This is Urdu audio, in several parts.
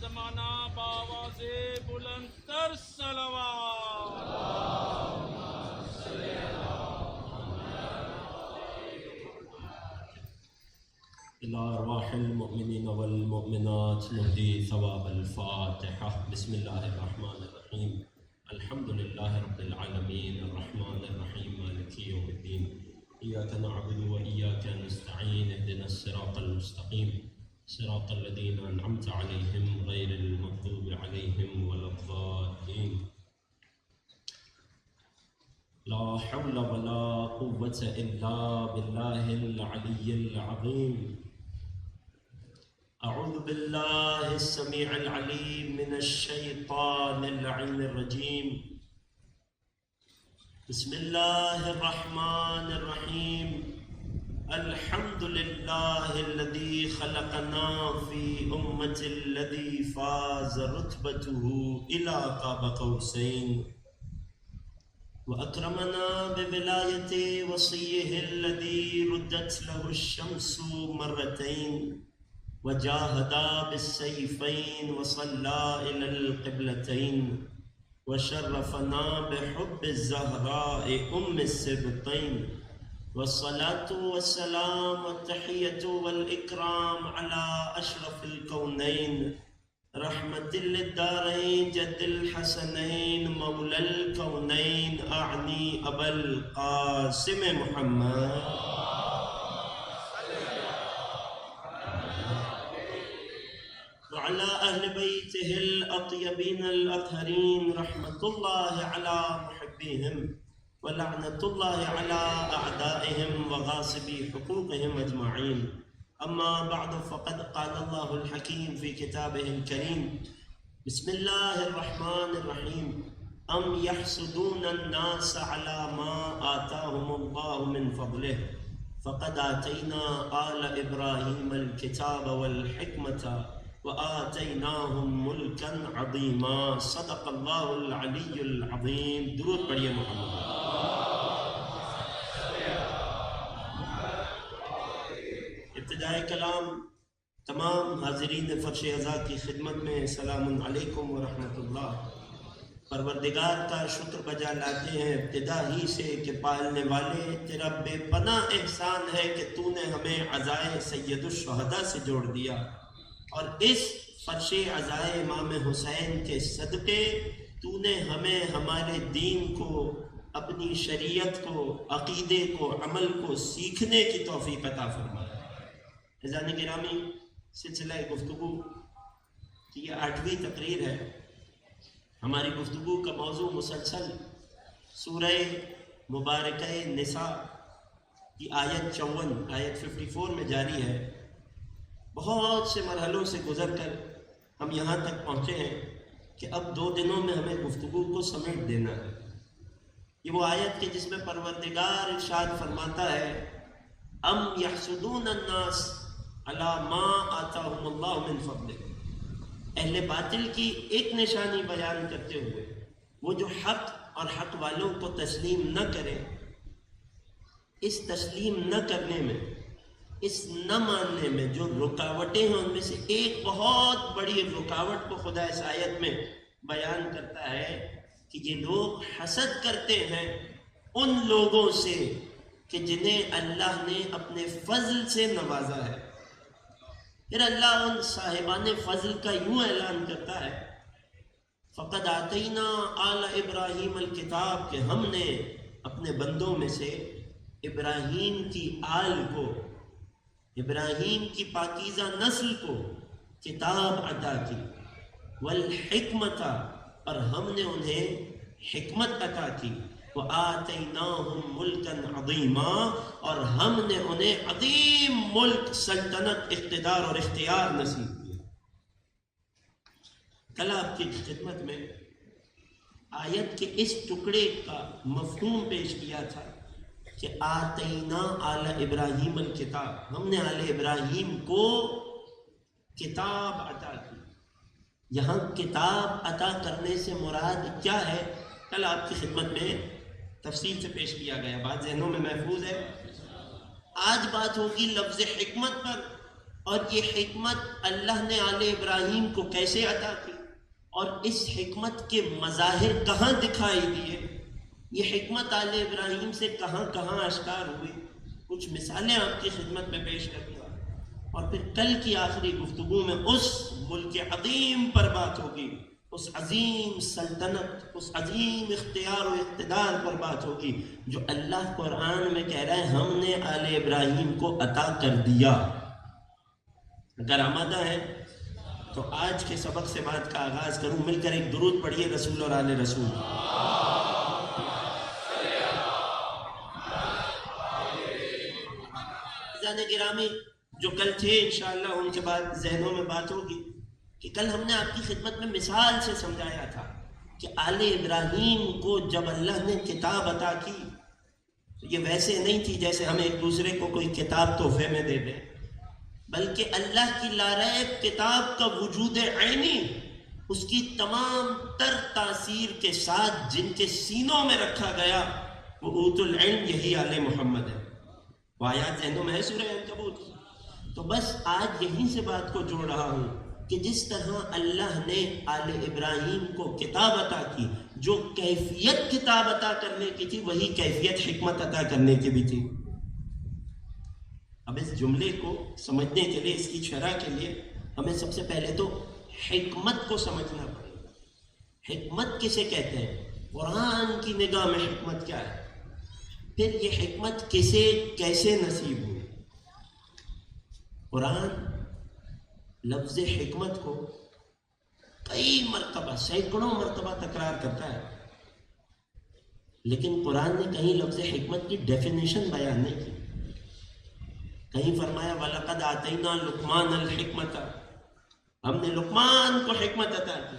زمانہ باواز بلند تر إلى أرواح المؤمنين والمؤمنات نهدي ثواب الفاتحة. بسم الله الرحمن الرحيم. الحمد لله رب العالمين الرحمن الرحيم مالك يوم الدين. إياك نعبد وإياك نستعين. اهدنا الصراط المستقيم صراط الذين أنعمت عليهم غير المغضوب عليهم ولا الضالين. لا حول ولا قوة إلا بالله العلي العظيم. أعوذ بالله السميع العليم من الشيطان اللعين الرجيم. بسم الله الرحمن الرحيم. الحمد لله الذي خلقنا في أمة الذي فاز رتبته إلى قاب قوسين وأكرمنا بولاية وصيه الذي ردت له الشمس مرتين وجاهد بالسيفين وصلى إلى القبلتين وشرفنا بحب الزهراء أم السبطين والصلاة والسلام والتحية والإكرام على أشرف الكونين رحمة للدارين جد الحسنين مولى الكونين أعني أبا القاسم محمد وعلى أهل بيته الأطيبين الأطهرين رحمة الله على محبيهم ولعنة الله على أعدائهم وغاصبي حقوقهم أجمعين. أما بعد فقد قال الله الحكيم في كتابه الكريم. بسم الله الرحمن الرحيم. أم يحسدون الناس على ما آتاهم الله من فضله فقد آتينا آل إبراهيم الكتاب والحكمة وآتيناهم ملكا عظيما. صدق الله العلي العظيم. درود پڑھیے محمد. ابتدائے کلام تمام حاضرین فرش عزا کی خدمت میں سلام علیکم ورحمۃ اللہ. پروردگار کا شکر بجا لاتے ہیں ابتدا ہی سے کہ پالنے والے تیرا بے پناہ احسان ہے کہ تو نے ہمیں عزائے سید الشہداء سے جوڑ دیا اور اس فرش عزائے امام حسین کے صدقے تو نے ہمیں ہمارے دین کو اپنی شریعت کو عقیدے کو عمل کو سیکھنے کی توفیق عطا فرمایا. عزیزان گرامی سلسلہ گفتگو کی یہ 8ویں تقریر ہے. ہماری گفتگو کا موضوع مسلسل سورہ مبارکہ نساء کی آیت 54 آیت 54 میں جاری ہے. بہت سے مرحلوں سے گزر کر ہم یہاں تک پہنچے ہیں کہ اب 2 دنوں میں ہمیں گفتگو کو سمیٹ دینا ہے. یہ وہ آیت کہ جس میں پروردگار ارشاد فرماتا ہے ام یحسدون الناس علی ما آتاہم اللہ من فضلہ. اہل باطل کی ایک نشانی بیان کرتے ہوئے وہ جو حق اور حق والوں کو تسلیم نہ کریں، اس تسلیم نہ کرنے میں، اس نہ ماننے میں جو رکاوٹیں ہیں ان میں سے ایک بہت بڑی رکاوٹ کو خدا اس آیت میں بیان کرتا ہے کہ یہ لوگ حسد کرتے ہیں ان لوگوں سے کہ جنہیں اللہ نے اپنے فضل سے نوازا ہے. پھر اللہ ان صاحبان فضل کا یوں اعلان کرتا ہے فقد آتینا آل ابراہیم الکتاب کہ ہم نے اپنے بندوں میں سے ابراہیم کی آل کو، ابراہیم کی پاکیزہ نسل کو کتاب عطا کی، والحکمت اور ہم نے انہیں حکمت عطا کی، وآتیناہم ملکا عظیما اور ہم نے انہیں عظیم ملک، سلطنت، اقتدار اور اختیار نصیب کیا. کل آپ کی خدمت میں آیت کے اس ٹکڑے کا مفہوم پیش کیا تھا کہ آتینا آل ابراہیم الکتاب، ہم نے آل ابراہیم کو کتاب عطا کی. یہاں کتاب عطا کرنے سے مراد کیا ہے کل آپ کی خدمت میں تفصیل سے پیش کیا گیا، بات ذہنوں میں محفوظ ہے. آج بات ہوگی لفظ حکمت پر اور یہ حکمت اللہ نے آل ابراہیم کو کیسے عطا کی اور اس حکمت کے مظاہر کہاں دکھائی دیے، یہ حکمت آل ابراہیم سے کہاں کہاں اشکار ہوئی، کچھ مثالیں آپ کی خدمت میں پیش کروں گا، اور پھر کل کی آخری گفتگو میں اس ملک عظیم پر بات ہوگی، اس عظیم سلطنت، اس عظیم اختیار و اقتدار پر بات ہوگی جو اللہ قرآن میں کہہ رہا ہے ہم نے آل ابراہیم کو عطا کر دیا۔ اگر آمادہ ہے تو آج کے سبق سے بات کا آغاز کروں، مل کر ایک درود پڑھیے رسول اور آل رسول۔ عزیزان گرامی، جو کل تھے انشاءاللہ ان کے بعد ذہنوں میں بات ہوگی کہ کل ہم نے آپ کی خدمت میں مثال سے سمجھایا تھا کہ آل ابراہیم کو جب اللہ نے کتاب عطا کی تو یہ ویسے نہیں تھی جیسے ہم ایک دوسرے کو کوئی کتاب تحفے میں دے دیں، بلکہ اللہ کی لاریب کتاب کا وجود عینی اس کی تمام تر تاثیر کے ساتھ جن کے سینوں میں رکھا گیا وہ اوت العلم یہی آل محمد ہے۔ وہ آیات ذہنوں میں ہے سورہ عنکبوت۔ تو بس آج یہیں سے بات کو جوڑ رہا ہوں کہ جس طرح اللہ نے آل ابراہیم کو کتاب عطا کی، جو کیفیت کتاب عطا کرنے کی تھی وہی کیفیت حکمت عطا کرنے کی بھی تھی۔ اب اس جملے کو سمجھنے کے لیے، اس کی شرح کے لیے ہمیں سب سے پہلے تو حکمت کو سمجھنا پڑے گا۔ حکمت کسے کہتے ہیں؟ قرآن کی نگاہ میں حکمت کیا ہے؟ پھر یہ حکمت کسے کیسے نصیب ہوئی؟ قرآن لفظ حکمت کو کئی مرتبہ، سینکڑوں مرتبہ تکرار کرتا ہے، لیکن قرآن نے کہیں لفظ حکمت کی ڈیفینیشن بیان نہیں کی۔ کہیں فرمایا وَلَقَدْ آتَيْنَا لُقْمَانَ الْحِكْمَةَ، ہم نے لقمان کو حکمت عطا کی۔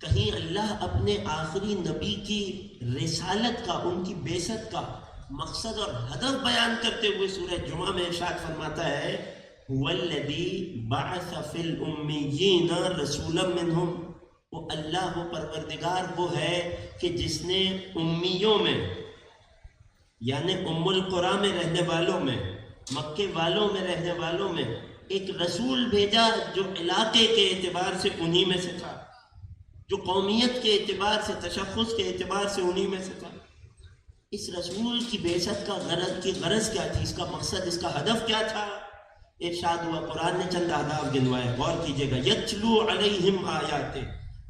کہیں اللہ اپنے آخری نبی کی رسالت کا، ان کی بعثت کا مقصد اور ہدف بیان کرتے ہوئے سورہ جمعہ میں ارشاد فرماتا ہے وَالَّذِي بَعَثَ فِي الْأُمِّيِّينَ رَسُولًا مِّنْهُمْ، وہ اللہ، وہ پروردگار وہ ہے کہ جس نے امیوں میں، یعنی ام القریٰ میں رہنے والوں میں، مکے والوں میں رہنے والوں میں ایک رسول بھیجا جو علاقے کے اعتبار سے انہی میں سے تھا، جو قومیت کے اعتبار سے، تشخص کے اعتبار سے انہی میں سے تھا۔ اس رسول کی بعثت کا غرض کیا تھی، اس کا مقصد، اس کا ہدف کیا تھا؟ ارشاد ہوا، قرآن نے چند اہداف گنوائے، غور کیجئے گا۔ یتلو علیہم آیات،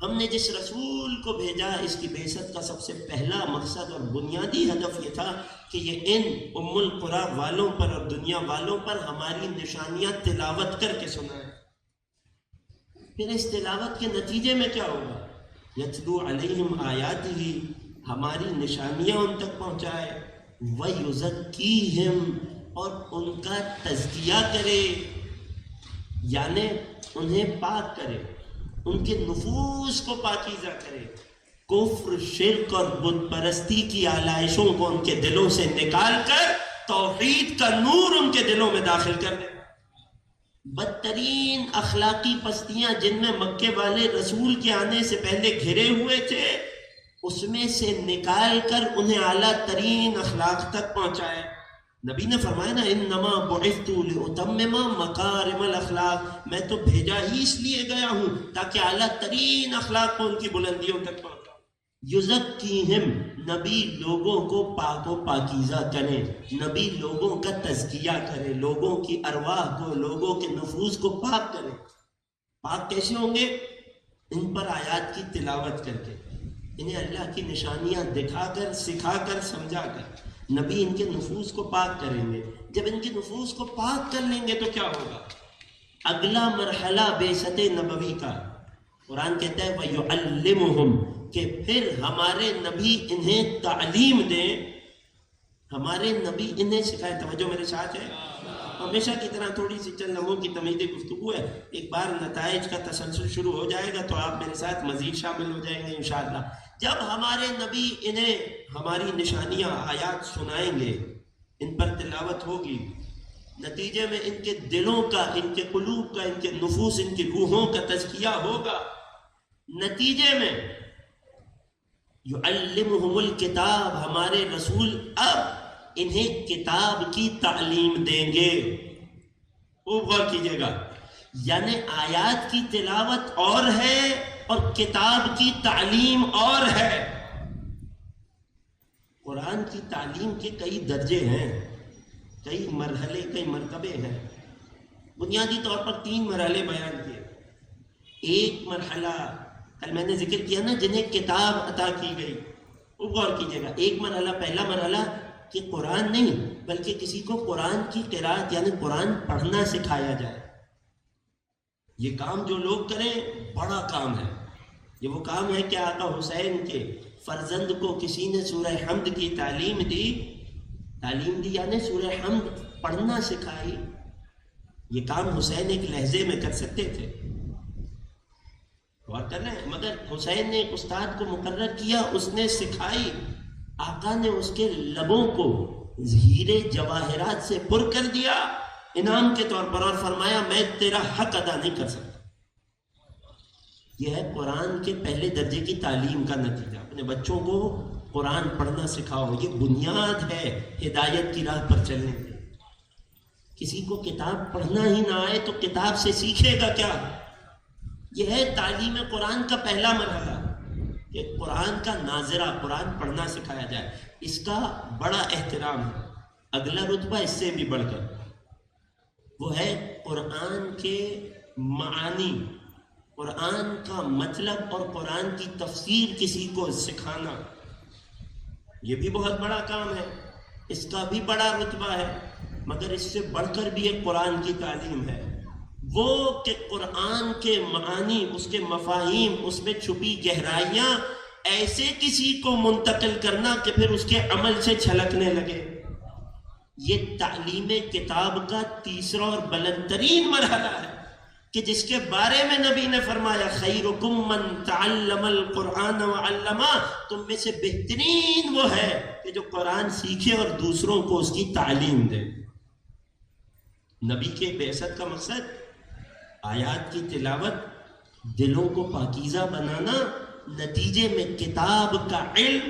ہم نے جس رسول کو بھیجا اس کی بعثت کا سب سے پہلا مقصد اور بنیادی ہدف یہ تھا کہ یہ ان ام القریٰ والوں پر اور دنیا والوں پر ہماری نشانیاں تلاوت کر کے سنائے۔ پھر اس تلاوت کے نتیجے میں کیا ہوگا؟ یتلو علیہم آیاتہ، ہماری نشانیاں ان تک پہنچائے، وَيُزَكِّيهِمْ، اور ان کا تزکیہ کرے، یعنی انہیں پاک کرے، ان کے نفوس کو پاکیزہ کرے، کفر، شرک اور بت پرستی کی آلائشوں کو ان کے دلوں سے نکال کر توحید کا نور ان کے دلوں میں داخل کر دے۔ بدترین اخلاقی پستیاں جن میں مکے والے رسول کے آنے سے پہلے گھرے ہوئے تھے، اس میں سے نکال کر انہیں اعلیٰ ترین اخلاق تک پہنچائے۔ نبی نے فرمایا نا انما بعثت لاتمم مکارم الاخلاق، میں تو بھیجا ہی اس لیے گیا ہوں تاکہ اعلیٰ ترین اخلاق کو ان کی بلندیوں تک پہنچاؤں۔ یزکیہم، نبی لوگوں کو پاک و پاکیزہ کرے، نبی لوگوں کا تزکیہ کرے، لوگوں کی ارواح کو، لوگوں کے نفوس کو پاک کرے۔ پاک کیسے ہوں گے؟ ان پر آیات کی تلاوت کر کے، انہیں اللہ کی نشانیاں دکھا کر، سکھا کر، سمجھا کر نبی ان کے نفوس کو پاک کریں گے۔ جب ان کے نفوس کو پاک کر لیں گے تو کیا ہوگا؟ اگلا مرحلہ بعثت نبوی کا، قرآن کہتا ہے وَيُعَلِّمُهُمْ، کہ پھر ہمارے نبی انہیں تعلیم دیں، ہمارے نبی انہیں سکھائیں۔ توجہ میرے ساتھ ہے؟ ہمیشہ کی طرح تھوڑی سی چند لمحوں کی تمہیدی گفتگو ہے، ایک بار نتائج کا تسلسل شروع ہو جائے گا تو آپ میرے ساتھ مزید شامل ہو جائیں گے انشاءاللہ۔ جب ہمارے نبی انہیں ہماری نشانیاں، آیات سنائیں گے، ان پر تلاوت ہوگی، نتیجے میں ان کے دلوں کا، ان کے قلوب کا، ان کے نفوس، ان کی روحوں کا تزکیہ ہوگا۔ نتیجے میں یعلمہم الکتاب، ہمارے رسول اب انہیں کتاب کی تعلیم دیں گے۔ خوب غور کیجئے گا، یعنی آیات کی تلاوت اور ہے اور کتاب کی تعلیم اور ہے۔ قرآن کی تعلیم کے کئی درجے ہیں، کئی مرحلے، کئی مرتبے ہیں۔ بنیادی طور پر 3 مرحلے بیان کیے۔ ایک مرحلہ کل میں نے ذکر کیا نا، جنہیں کتاب عطا کی گئی، وہ غور کیجئے گا۔ ایک مرحلہ، پہلا مرحلہ کہ قرآن نہیں بلکہ کسی کو قرآن کی قرات یعنی قرآن پڑھنا سکھایا جائے۔ یہ کام جو لوگ کریں بڑا کام ہے۔ یہ وہ کام ہے کہ آقا حسین کے فرزند کو کسی نے سورہ حمد کی تعلیم دی یعنی سورہ حمد پڑھنا سکھائی۔ یہ کام حسین ایک لہجے میں کر سکتے تھے، غور کر رہے ہیں، مگر حسین نے ایک استاد کو مقرر کیا، اس نے سکھائی۔ آقا نے اس کے لبوں کو ہیرے جواہرات سے پر کر دیا انعام کے طور پر، اور فرمایا میں تیرا حق ادا نہیں کر سکتا۔ یہ ہے قرآن کے پہلے درجے کی تعلیم کا نتیجہ۔ اپنے بچوں کو قرآن پڑھنا سکھاؤ، یہ بنیاد ہے ہدایت کی راہ پر چلنے کی۔ کسی کو کتاب پڑھنا ہی نہ آئے تو کتاب سے سیکھے گا کیا؟ یہ ہے تعلیم قرآن کا پہلا مرحلہ کہ قرآن کا ناظرہ، قرآن پڑھنا سکھایا جائے۔ اس کا بڑا احترام ہے۔ اگلا رتبہ اس سے بھی بڑھ کر وہ ہے قرآن کے معانی، قرآن کا مطلب اور قرآن کی تفسیر کسی کو سکھانا۔ یہ بھی بہت بڑا کام ہے، اس کا بھی بڑا رتبہ ہے، مگر اس سے بڑھ کر بھی ایک قرآن کی تعلیم ہے، وہ کہ قرآن کے معانی، اس کے مفاہیم، اس میں چھپی گہرائیاں ایسے کسی کو منتقل کرنا کہ پھر اس کے عمل سے چھلکنے لگے۔ یہ تعلیم کتاب کا تیسرا اور بلند ترین مرحلہ ہے کہ جس کے بارے میں نبی نے فرمایا خیرکم من تعلم القرآن وعلمہ، تم میں سے بہترین وہ ہے کہ جو قرآن سیکھے اور دوسروں کو اس کی تعلیم دے۔ نبی کے بعثت کا مقصد آیات کی تلاوت، دلوں کو پاکیزہ بنانا، نتیجے میں کتاب کا علم،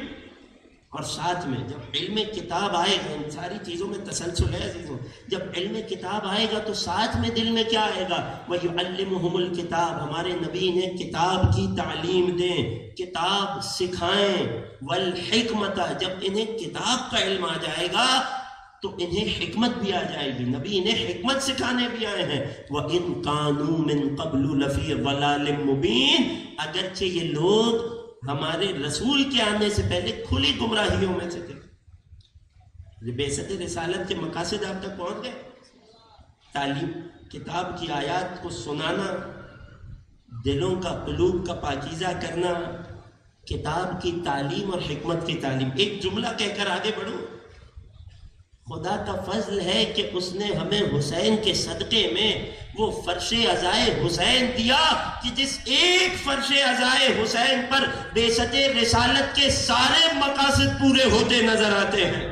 اور ساتھ میں جب علم کتاب آئے گا، ان ساری چیزوں میں تسلسل ہے عزیزوں، جب علم کتاب آئے گا تو ساتھ میں دل میں کیا آئے گا؟ وَيُعَلِّمُهُمُ الْكِتَابَ، ہمارے نبی نے کتاب کی تعلیم دیں، کتاب سکھائیں، وَالْحِکْمَةَ، جب انہیں کتاب کا علم آ جائے گا تو انہیں حکمت بھی آ جائے گی، نبی انہیں حکمت سکھانے بھی آئے ہیں۔ وَإِن كَانُوا مِن قَبْلُ لَفِي ضَلَالٍ مُبِينٍ، اگرچہ یہ لوگ ہمارے رسول کے آنے سے پہلے کھلی گمراہیوں میں سے تھے۔ بعثت رسالت کے مقاصد آپ تک پہنچ گئے؟ تعلیم، کتاب کی آیات کو سنانا، دلوں کا، قلوب کا پاکیزہ کرنا، کتاب کی تعلیم اور حکمت کی تعلیم۔ ایک جملہ کہہ کر آگے بڑھوں، خدا کا فضل ہے کہ اس نے ہمیں حسین کے صدقے میں وہ فرش عزائے حسین دیا کہ جس ایک فرش عزائے حسین پر بعثت رسالت کے سارے مقاصد پورے ہوتے نظر آتے ہیں۔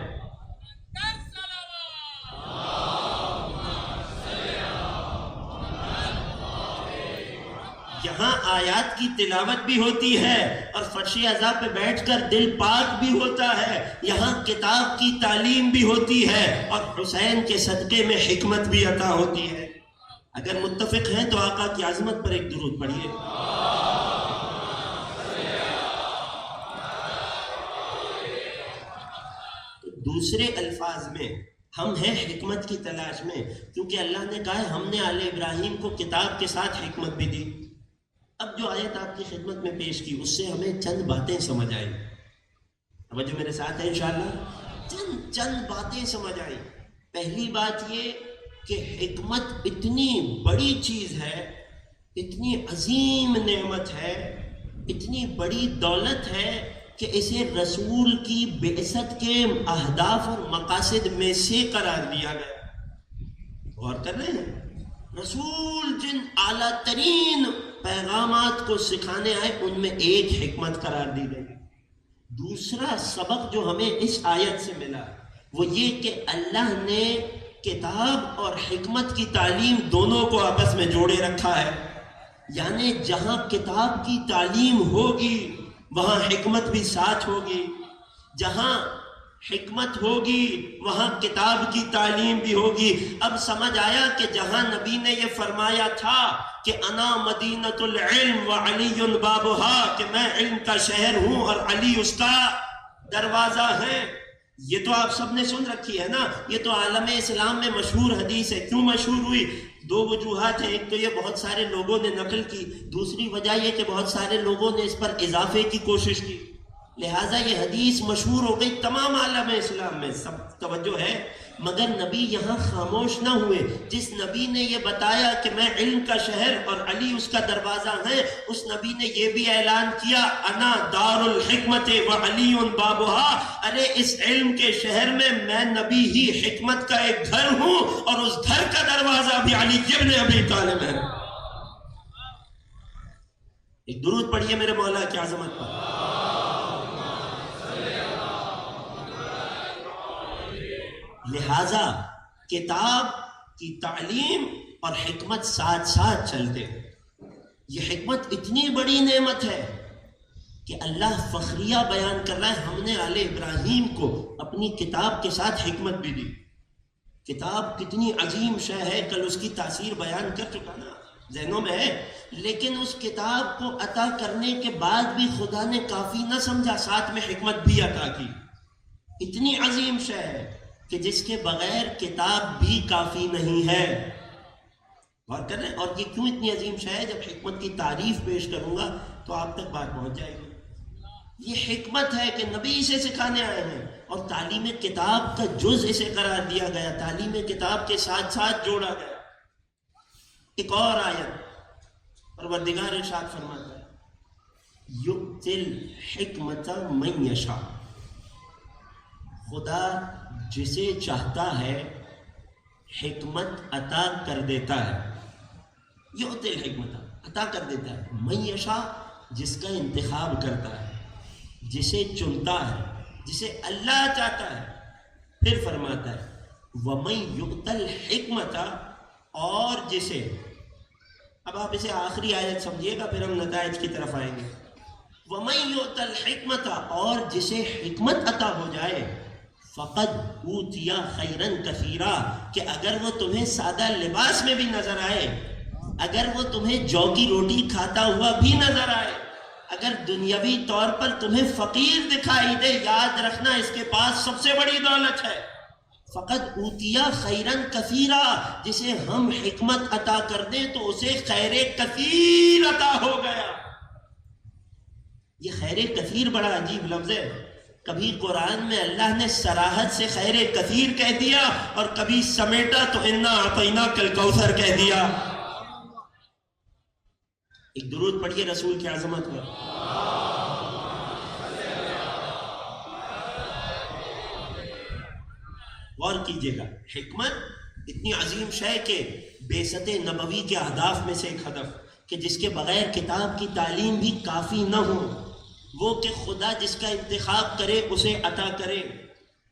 یہاں آیات کی تلاوت بھی ہوتی ہے اور فرش عزا پہ بیٹھ کر دل پاک بھی ہوتا ہے، یہاں کتاب کی تعلیم بھی ہوتی ہے اور حسین کے صدقے میں حکمت بھی عطا ہوتی ہے۔ اگر متفق ہیں تو آقا کی عظمت پر ایک درود پڑھیے۔ دوسرے الفاظ میں ہم ہیں حکمت کی تلاش میں، کیونکہ اللہ نے کہا ہے ہم نے آل ابراہیم کو کتاب کے ساتھ حکمت بھی دی۔ اب جو آیت آپ کی خدمت میں پیش کی اس سے ہمیں چند باتیں سمجھ آئی، توجہ میرے ساتھ ہے انشاءاللہ، چند باتیں سمجھ آئی۔ پہلی بات یہ کہ حکمت اتنی بڑی چیز ہے، اتنی عظیم نعمت ہے، اتنی بڑی دولت ہے کہ اسے رسول کی بعثت کے اہداف اور مقاصد میں سے قرار دیا گیا۔ غور کر رہے ہیں، رسول جن اعلیٰ ترین پیغامات کو سکھانے آئے ان میں ایک حکمت قرار دی گئی۔ دوسرا سبق جو ہمیں اس آیت سے ملا وہ یہ کہ اللہ نے کتاب اور حکمت کی تعلیم دونوں کو آپس میں جوڑے رکھا ہے، یعنی جہاں کتاب کی تعلیم ہوگی وہاں حکمت بھی ساتھ ہوگی، جہاں حکمت ہوگی وہاں کتاب کی تعلیم بھی ہوگی۔ اب سمجھ آیا کہ جہاں نبی نے یہ فرمایا تھا کہ انا مدینۃ العلم وعلی بابھا، کہ میں علم کا شہر ہوں اور علی اس کا دروازہ ہے، یہ تو آپ سب نے سن رکھی ہے نا، یہ تو عالم اسلام میں مشہور حدیث ہے۔ کیوں مشہور ہوئی؟ دو وجوہات ہیں، ایک تو یہ بہت سارے لوگوں نے نقل کی، دوسری وجہ یہ کہ بہت سارے لوگوں نے اس پر اضافے کی کوشش کی، لہٰذا یہ حدیث مشہور ہو گئی تمام عالم اسلام میں، سب توجہ ہے۔ مگر نبی یہاں خاموش نہ ہوئے۔ جس نبی نے یہ بتایا کہ میں علم کا شہر اور علی اس کا دروازہ ہے، اس نبی نے یہ بھی اعلان کیا انا دار الحکمت وعلی بابھا، ارے اس علم کے شہر میں میں نبی ہی حکمت کا ایک گھر ہوں اور اس گھر کا دروازہ بھی علی ابن ابی طالب ہے۔ ایک درود پڑھیے میرے مولا کی عظمت پر۔ لہذا کتاب کی تعلیم اور حکمت ساتھ ساتھ چلتے ہیں۔ یہ حکمت اتنی بڑی نعمت ہے کہ اللہ فخریہ بیان کر رہا ہے، ہم نے آل ابراہیم کو اپنی کتاب کے ساتھ حکمت بھی دی۔ کتاب کتنی عظیم شے ہے، کل اس کی تاثیر بیان کر چکا نا، ذہنوں میں ہے، لیکن اس کتاب کو عطا کرنے کے بعد بھی خدا نے کافی نہ سمجھا، ساتھ میں حکمت بھی عطا کی۔ اتنی عظیم شے ہے کہ جس کے بغیر کتاب بھی کافی نہیں ہے۔ غور کر رہے ہیں؟ اور یہ کیوں اتنی عظیم شے ہے؟ جب حکمت کی تعریف پیش کروں گا تو آپ تک بات پہنچ جائے گی۔ یہ حکمت ہے کہ نبی اسے سکھانے آئے ہیں، اور تعلیم کتاب کا جز اسے قرار دیا گیا، تعلیم کتاب کے ساتھ ساتھ جوڑا گیا۔ ایک اور آیت پروردگار ارشاد فرماتا ہے یؤتی الحکمت من یشاء، خدا جسے چاہتا ہے حکمت عطا کر دیتا ہے۔ یؤتی الحکمت، عطا کر دیتا ہے، من یشاء، جس کا انتخاب کرتا ہے، جسے چنتا ہے، جسے اللہ چاہتا ہے۔ پھر فرماتا ہے وَمَن یُؤْتَ الْحِکْمَةَ، اور جسے، اب آپ اسے آخری آیت سمجھیے گا پھر ہم نتائج کی طرف آئیں گے۔ وَمَن یُؤْتَ الْحِکْمَةَ، اور جسے حکمت عطا ہو جائے، فقد اوتیا خیرن کثیرا، کہ اگر وہ تمہیں سادہ لباس میں بھی نظر آئے، اگر وہ تمہیں جو کی روٹی کھاتا ہوا بھی نظر آئے، اگر دنیاوی طور پر تمہیں فقیر دکھائی دے، یاد رکھنا اس کے پاس سب سے بڑی دولت ہے۔ فقد اوتیا خیرن کثیرا، جسے ہم حکمت عطا کر دیں تو اسے خیر کثیر عطا ہو گیا۔ یہ خیر کثیر بڑا عجیب لفظ ہے، کبھی قرآن میں اللہ نے صراحت سے خیر کثیر کہہ دیا اور کبھی سمیٹا تو انا اعطیناک الکوثر کہہ دیا۔ ایک درود پڑھیے رسول کی عظمت پر۔ غور کیجئے گا، حکمت اتنی عظیم شے کہ بعثت نبوی کے اہداف میں سے ایک ہدف کہ جس کے بغیر کتاب کی تعلیم بھی کافی نہ ہو، وہ کہ خدا جس کا انتخاب کرے اسے عطا کرے،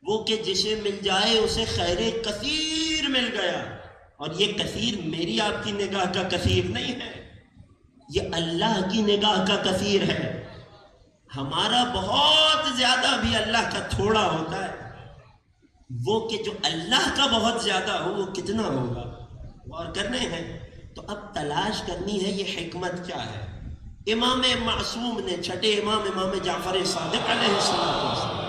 وہ کہ جسے مل جائے اسے خیر کثیر مل گیا۔ اور یہ کثیر میری آپ کی نگاہ کا کثیر نہیں ہے، یہ اللہ کی نگاہ کا کثیر ہے۔ ہمارا بہت زیادہ بھی اللہ کا تھوڑا ہوتا ہے، وہ کہ جو اللہ کا بہت زیادہ ہو وہ کتنا ہوگا؟ غور کرنے ہیں تو اب تلاش کرنی ہے یہ حکمت کیا ہے۔ امام معصوم نے، چھٹے امام جعفر صادق علیہ السلام،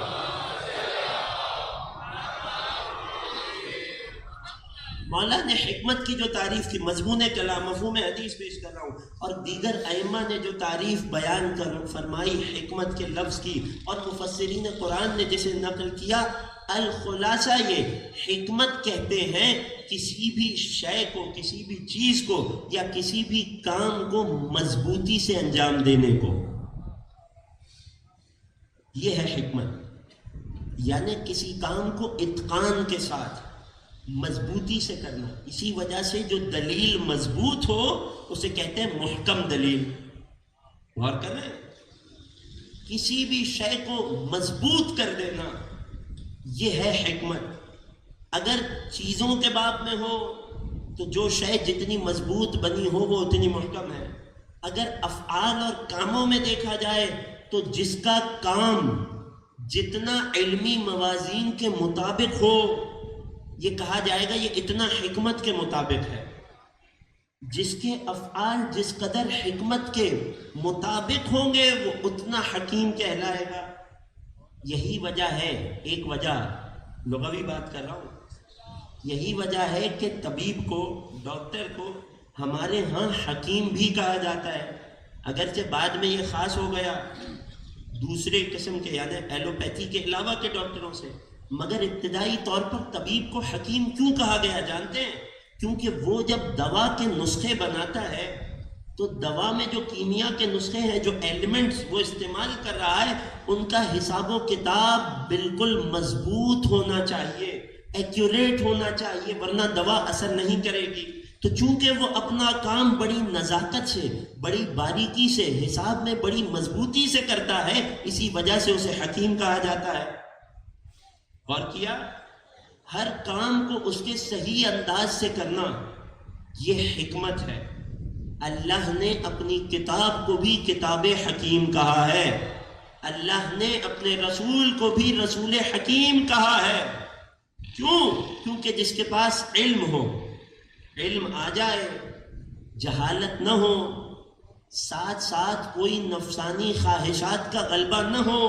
مولا نے حکمت کی جو تعریف کی، مضمون کلام مفہوم حدیث پیش کر رہا ہوں، اور دیگر ائمہ نے جو تعریف بیان فرمائی حکمت کے لفظ کی، اور مفسرین قرآن نے جسے نقل کیا، الخلاصہ یہ حکمت کہتے ہیں کسی بھی شے کو، کسی بھی چیز کو یا کسی بھی کام کو مضبوطی سے انجام دینے کو، یہ ہے حکمت۔ یعنی کسی کام کو اتقان کے ساتھ مضبوطی سے کرنا، اسی وجہ سے جو دلیل مضبوط ہو اسے کہتے ہیں محکم دلیل۔ غور کرنا، کسی بھی شے کو مضبوط کر دینا یہ ہے حکمت۔ اگر چیزوں کے باب میں ہو تو جو شے جتنی مضبوط بنی ہو وہ اتنی محکم ہے۔ اگر افعال اور کاموں میں دیکھا جائے تو جس کا کام جتنا علمی موازین کے مطابق ہو یہ کہا جائے گا یہ اتنا حکمت کے مطابق ہے. جس کے افعال جس قدر حکمت کے مطابق ہوں گے وہ اتنا حکیم کہلائے گا. یہی وجہ ہے، ایک وجہ لغوی بات کر رہا ہوں، یہی وجہ ہے کہ طبیب کو، ڈاکٹر کو ہمارے ہاں حکیم بھی کہا جاتا ہے، اگرچہ بعد میں یہ خاص ہو گیا دوسرے قسم کے یعنی ایلوپیتھی کے علاوہ کے ڈاکٹروں سے، مگر ابتدائی طور پر طبیب کو حکیم کیوں کہا گیا جانتے ہیں؟ کیونکہ وہ جب دوا کے نسخے بناتا ہے تو دوا میں جو کیمیا کے نسخے ہیں، جو ایلیمنٹس وہ استعمال کر رہا ہے، ان کا حساب و کتاب بالکل مضبوط ہونا چاہیے، ایکوریٹ ہونا چاہیے، ورنہ دوا اثر نہیں کرے گی. تو چونکہ وہ اپنا کام بڑی نزاکت سے، بڑی باریکی سے، حساب میں بڑی مضبوطی سے کرتا ہے، اسی وجہ سے اسے حکیم کہا جاتا ہے. غور کیا؟ ہر کام کو اس کے صحیح انداز سے کرنا یہ حکمت ہے. اللہ نے اپنی کتاب کو بھی کتاب حکیم کہا ہے، اللہ نے اپنے رسول کو بھی رسول حکیم کہا ہے. کیوں؟ کیونکہ جس کے پاس علم ہو، علم آ جائے، جہالت نہ ہو، ساتھ ساتھ کوئی نفسانی خواہشات کا غلبہ نہ ہو،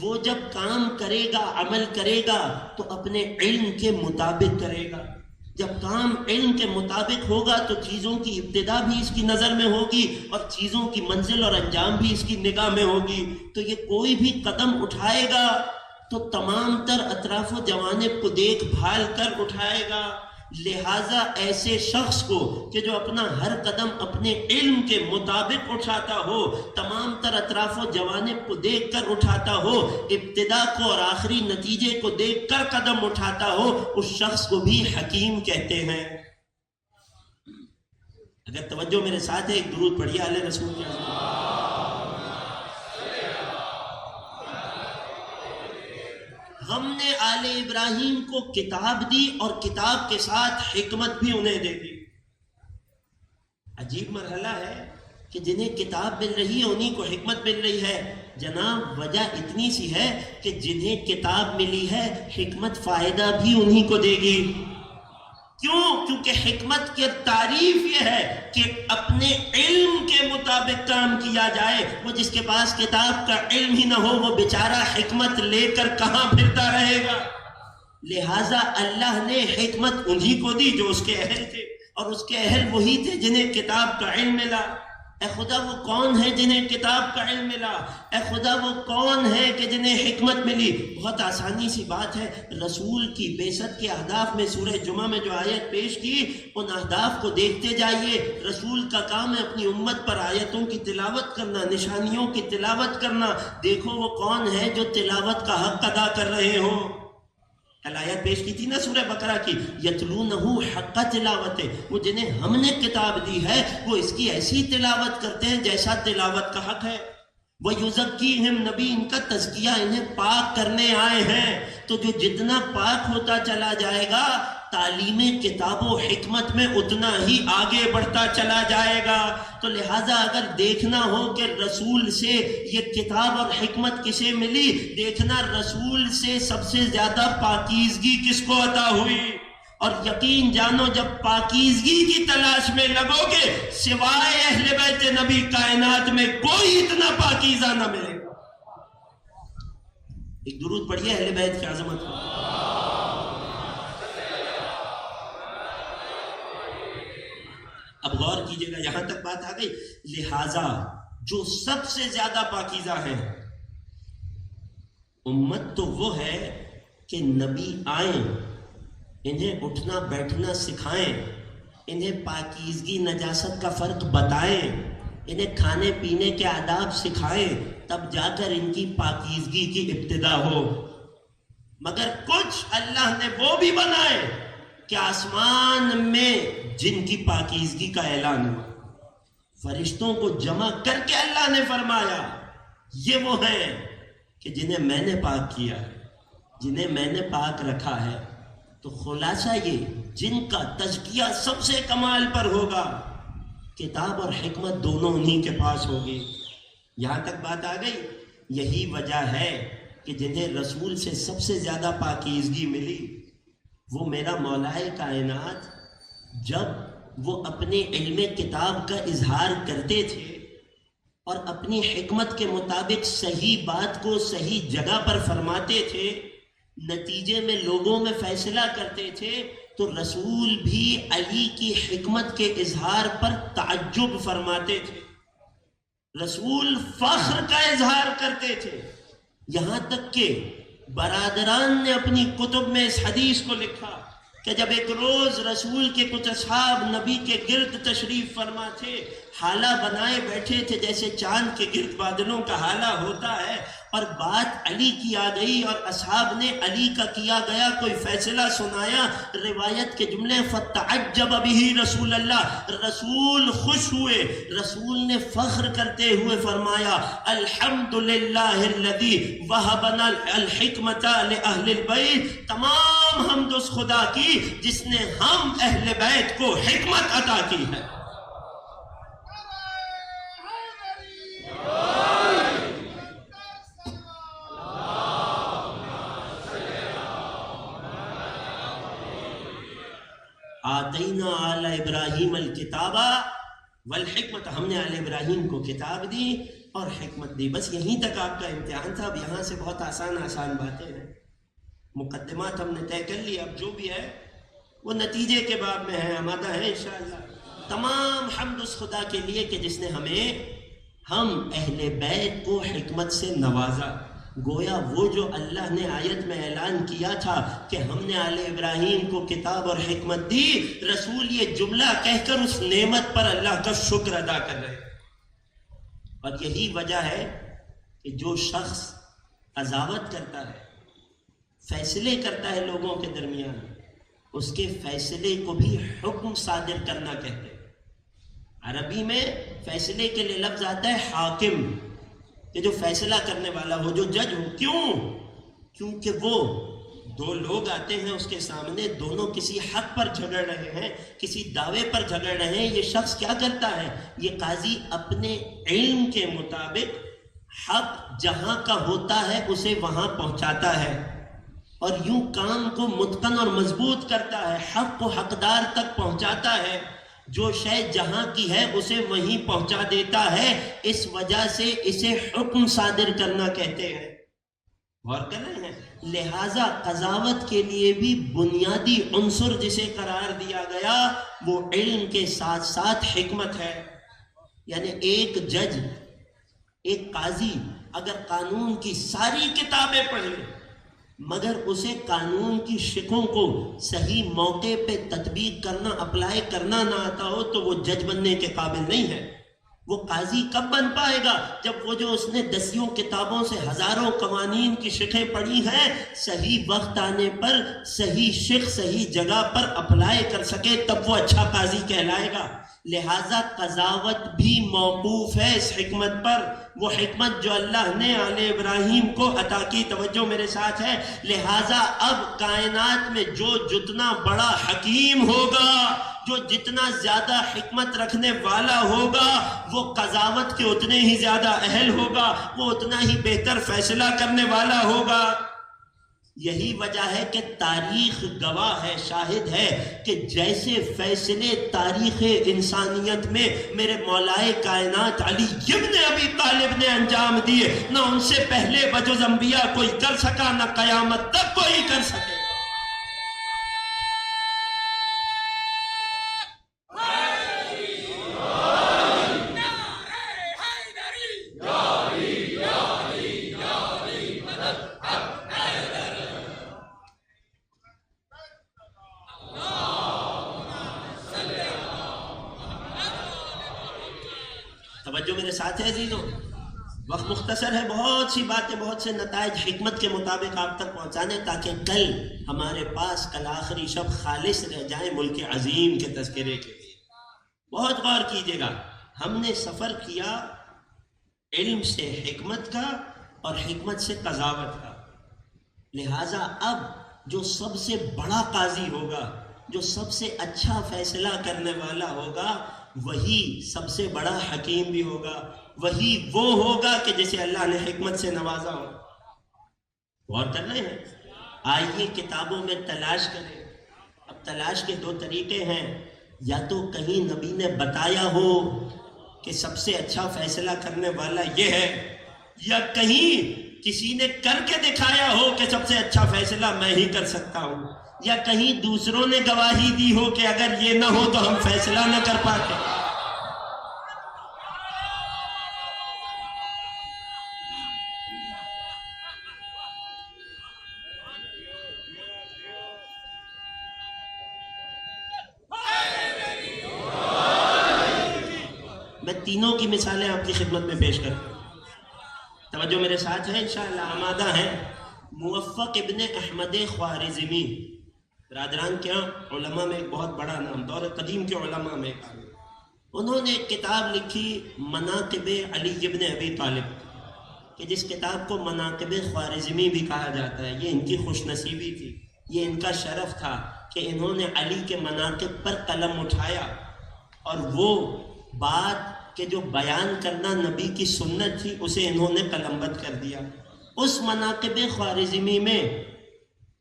وہ جب کام کرے گا، عمل کرے گا تو اپنے علم کے مطابق کرے گا. جب کام علم کے مطابق ہوگا تو چیزوں کی ابتدا بھی اس کی نظر میں ہوگی اور چیزوں کی منزل اور انجام بھی اس کی نگاہ میں ہوگی. تو یہ کوئی بھی قدم اٹھائے گا تو تمام تر اطراف و جوانب کو دیکھ بھال کر اٹھائے گا. لہٰذا ایسے شخص کو کہ جو اپنا ہر قدم اپنے علم کے مطابق اٹھاتا ہو، تمام تر اطراف و جوانب کو دیکھ کر اٹھاتا ہو، ابتدا کو اور آخری نتیجے کو دیکھ کر قدم اٹھاتا ہو، اس شخص کو بھی حکیم کہتے ہیں. اگر توجہ میرے ساتھ ہے، ایک درود پڑھیے آل رسول کے عظمت. ہم نے آل ابراہیم کو کتاب دی اور کتاب کے ساتھ حکمت بھی انہیں دے دی. عجیب مرحلہ ہے کہ جنہیں کتاب مل رہی ہے انہیں کو حکمت مل رہی ہے. جناب وجہ اتنی سی ہے کہ جنہیں کتاب ملی ہے حکمت فائدہ بھی انہیں کو دے گی. کیوں؟ کیونکہ حکمت کی تعریف یہ ہے کہ اپنے علم کے مطابق کام کیا جائے. وہ جس کے پاس کتاب کا علم ہی نہ ہو وہ بیچارہ حکمت لے کر کہاں پھرتا رہے گا. لہٰذا اللہ نے حکمت انہی کو دی جو اس کے اہل تھے، اور اس کے اہل وہی تھے جنہیں کتاب کا علم ملا. اے خدا وہ کون ہے جنہیں کتاب کا علم ملا؟ اے خدا وہ کون ہے کہ جنہیں حکمت ملی؟ بہت آسانی سی بات ہے. رسول کی بعثت کے اہداف میں سورہ جمعہ میں جو آیت پیش کی، ان اہداف کو دیکھتے جائیے. رسول کا کام ہے اپنی امت پر آیتوں کی تلاوت کرنا، نشانیوں کی تلاوت کرنا. دیکھو وہ کون ہے جو تلاوت کا حق ادا کر رہے ہوں. کل آیت پیش کی تھی نا سورہ بقرہ کی، یتلونہ حق تلاوت، وہ جنہیں ہم نے کتاب دی ہے وہ اس کی ایسی تلاوت کرتے ہیں جیسا تلاوت کا حق ہے. وَيُزَكِّيهِمْ، نبی ان کا تزکیہ انہیں پاک کرنے آئے ہیں. تو جو جتنا پاک ہوتا چلا جائے گا تعلیم کتاب و حکمت میں اتنا ہی آگے بڑھتا چلا جائے گا. تو لہٰذا اگر دیکھنا ہو کہ رسول سے یہ کتاب اور حکمت کسے ملی، دیکھنا رسول سے سب سے زیادہ پاکیزگی کس کو عطا ہوئی. اور یقین جانو جب پاکیزگی کی تلاش میں لگو گے سوائے اہل بیت نبی کائنات میں کوئی اتنا پاکیزہ نہ ملے گا. ایک درود پڑھیے اہل بیت کی عظمت کو. اب غور کیجئے گا، یہاں تک بات آ گئی. لہٰذا جو سب سے زیادہ پاکیزہ ہے امت تو وہ ہے کہ نبی آئیں، انہیں اٹھنا بیٹھنا سکھائیں، انہیں پاکیزگی نجاست کا فرق بتائیں، انہیں کھانے پینے کے آداب سکھائیں، تب جا کر ان کی پاکیزگی کی ابتدا ہو. مگر کچھ اللہ نے وہ بھی بنائے کہ آسمان میں جن کی پاکیزگی کا اعلان ہوا، فرشتوں کو جمع کر کے اللہ نے فرمایا یہ وہ ہیں کہ جنہیں میں نے پاک کیا ہے، جنہیں میں نے پاک رکھا ہے. تو خلاصہ یہ جن کا تزکیہ سب سے کمال پر ہوگا، کتاب اور حکمت دونوں انہی کے پاس ہوگی. یہاں تک بات آ گئی. یہی وجہ ہے کہ جنہیں رسول سے سب سے زیادہ پاکیزگی ملی وہ میرا مولائے کائنات جب وہ اپنے علم کتاب کا اظہار کرتے تھے اور اپنی حکمت کے مطابق صحیح بات کو صحیح جگہ پر فرماتے تھے، نتیجے میں لوگوں میں فیصلہ کرتے تھے، تو رسول بھی علی کی حکمت کے اظہار پر تعجب فرماتے تھے، رسول فخر کا اظہار کرتے تھے، یہاں تک کہ برادران نے اپنی کتب میں اس حدیث کو لکھا کہ جب ایک روز رسول کے کچھ اصحاب نبی کے گرد تشریف فرما تھے، حالہ بنائے بیٹھے تھے جیسے چاند کے گرد بادلوں کا حالہ ہوتا ہے، اور بات علی کی آ گئی اور اصحاب نے علی کا کیا گیا کوئی فیصلہ سنایا، روایت کے جملے فتعجب بہ رسول اللہ، رسول خوش ہوئے، رسول نے فخر کرتے ہوئے فرمایا الحمدللہ الذی وہبنا الحکمت لأہل البیت، تمام حمد اس خدا کی جس نے ہم اہل بیت کو حکمت عطا کی ہے۔ آتینا آل ابراہیم الکتابہ والحکمت، ہم نے آل ابراہیم کو کتاب دی اور حکمت دی۔ بس یہیں تک آپ کا امتحان تھا، اب یہاں سے بہت آسان باتیں ہیں، مقدمات ہم نے طے کر لی، اب جو بھی ہے وہ نتیجے کے باب میں ہے، آمادہ ہے انشاءاللہ۔ تمام حمد اس خدا کے لیے کہ جس نے ہم اہل بیت کو حکمت سے نوازا، گویا وہ جو اللہ نے آیت میں اعلان کیا تھا کہ ہم نے آل ابراہیم کو کتاب اور حکمت دی، رسول یہ جملہ کہہ کر اس نعمت پر اللہ کا شکر ادا کر رہے۔ اور یہی وجہ ہے کہ جو شخص قضاوت کرتا ہے، فیصلے کرتا ہے لوگوں کے درمیان، اس کے فیصلے کو بھی حکم صادر کرنا کہتے ہیں۔ عربی میں فیصلے کے لیے لفظ آتا ہے حاکم، کہ جو فیصلہ کرنے والا ہو، جو جج ہو۔ کیوں؟ کیونکہ وہ دو لوگ آتے ہیں اس کے سامنے، دونوں کسی حق پر جھگڑ رہے ہیں، کسی دعوے پر جھگڑ رہے ہیں، یہ شخص کیا کرتا ہے؟ یہ قاضی اپنے علم کے مطابق حق جہاں کا ہوتا ہے اسے وہاں پہنچاتا ہے، اور یوں کام کو متقن اور مضبوط کرتا ہے، حق کو حقدار تک پہنچاتا ہے، جو شے جہاں کی ہے اسے وہیں پہنچا دیتا ہے۔ اس وجہ سے اسے حکم صادر کرنا کہتے ہیں۔ غور کر رہے ہیں؟ لہٰذا قضاوت کے لیے بھی بنیادی عنصر جسے قرار دیا گیا وہ علم کے ساتھ ساتھ حکمت ہے۔ یعنی ایک جج، ایک قاضی اگر قانون کی ساری کتابیں پڑھے مگر اسے قانون کی شقوں کو صحیح موقع پہ تطبیق کرنا، اپلائی کرنا نہ آتا ہو تو وہ جج بننے کے قابل نہیں ہے۔ وہ قاضی کب بن پائے گا؟ جب وہ جو اس نے دسیوں کتابوں سے ہزاروں قوانین کی شقیں پڑھی ہیں صحیح وقت آنے پر صحیح شق صحیح جگہ پر اپلائی کر سکے، تب وہ اچھا قاضی کہلائے گا۔ لہٰذا قضاوت بھی موقوف ہے اس حکمت پر، وہ حکمت جو اللہ نے آل ابراہیم کو عطا کی۔ توجہ میرے ساتھ ہے؟ لہٰذا اب کائنات میں جو جتنا بڑا حکیم ہوگا، جو جتنا زیادہ حکمت رکھنے والا ہوگا، وہ قضاوت کے اتنے ہی زیادہ اہل ہوگا، وہ اتنا ہی بہتر فیصلہ کرنے والا ہوگا۔ یہی وجہ ہے کہ تاریخ گواہ ہے، شاہد ہے کہ جیسے فیصلے تاریخ انسانیت میں میرے مولائے کائنات علی ابن ابی طالب نے انجام دیے، نہ ان سے پہلے بجز انبیاء کوئی کر سکا، نہ قیامت تک کوئی کر سکے۔ توجہ میرے ساتھ ہے عزیزوں؟ وقت مختصر ہے، بہت سی باتیں، بہت سے نتائج حکمت کے مطابق آپ تک پہنچانے، تاکہ کل ہمارے پاس کل آخری شب خالص رہ جائیں ملک عظیم کے تذکرے کے لیے۔ بہت غور کیجئے گا، ہم نے سفر کیا علم سے حکمت کا اور حکمت سے قضاوت کا۔ لہٰذا اب جو سب سے بڑا قاضی ہوگا، جو سب سے اچھا فیصلہ کرنے والا ہوگا، وہی سب سے بڑا حکیم بھی ہوگا، وہی وہ ہوگا کہ جسے اللہ نے حکمت سے نوازا ہو۔ غور کر رہے ہیں؟ آئیے کتابوں میں تلاش کریں. اب تلاش کے دو طریقے ہیں، یا تو کہیں نبی نے بتایا ہو کہ سب سے اچھا فیصلہ کرنے والا یہ ہے، یا کہیں کسی نے کر کے دکھایا ہو کہ سب سے اچھا فیصلہ میں ہی کر سکتا ہوں، یا کہیں دوسروں نے گواہی دی ہو کہ اگر یہ نہ ہو تو ہم فیصلہ نہ کر پاتے. میں تینوں کی مثالیں آپ کی خدمت میں پیش کرتا ہوں. توجہ میرے ساتھ ہے، انشاءاللہ آمادہ ہے. موفق ابن احمد خوارزمی، برادران کیا علماء میں ایک بہت بڑا نام، دور قدیم کے علماء میں ایک آدمی. انہوں نے ایک کتاب لکھی مناقب علی ابن ابی طالب، کہ جس کتاب کو مناقب خوارزمی بھی کہا جاتا ہے. یہ ان کی خوش نصیبی تھی، یہ ان کا شرف تھا کہ انہوں نے علی کے مناقب پر قلم اٹھایا، اور وہ بات کہ جو بیان کرنا نبی کی سنت تھی اسے انہوں نے قلم بند کر دیا. اس مناقب خوارزمی میں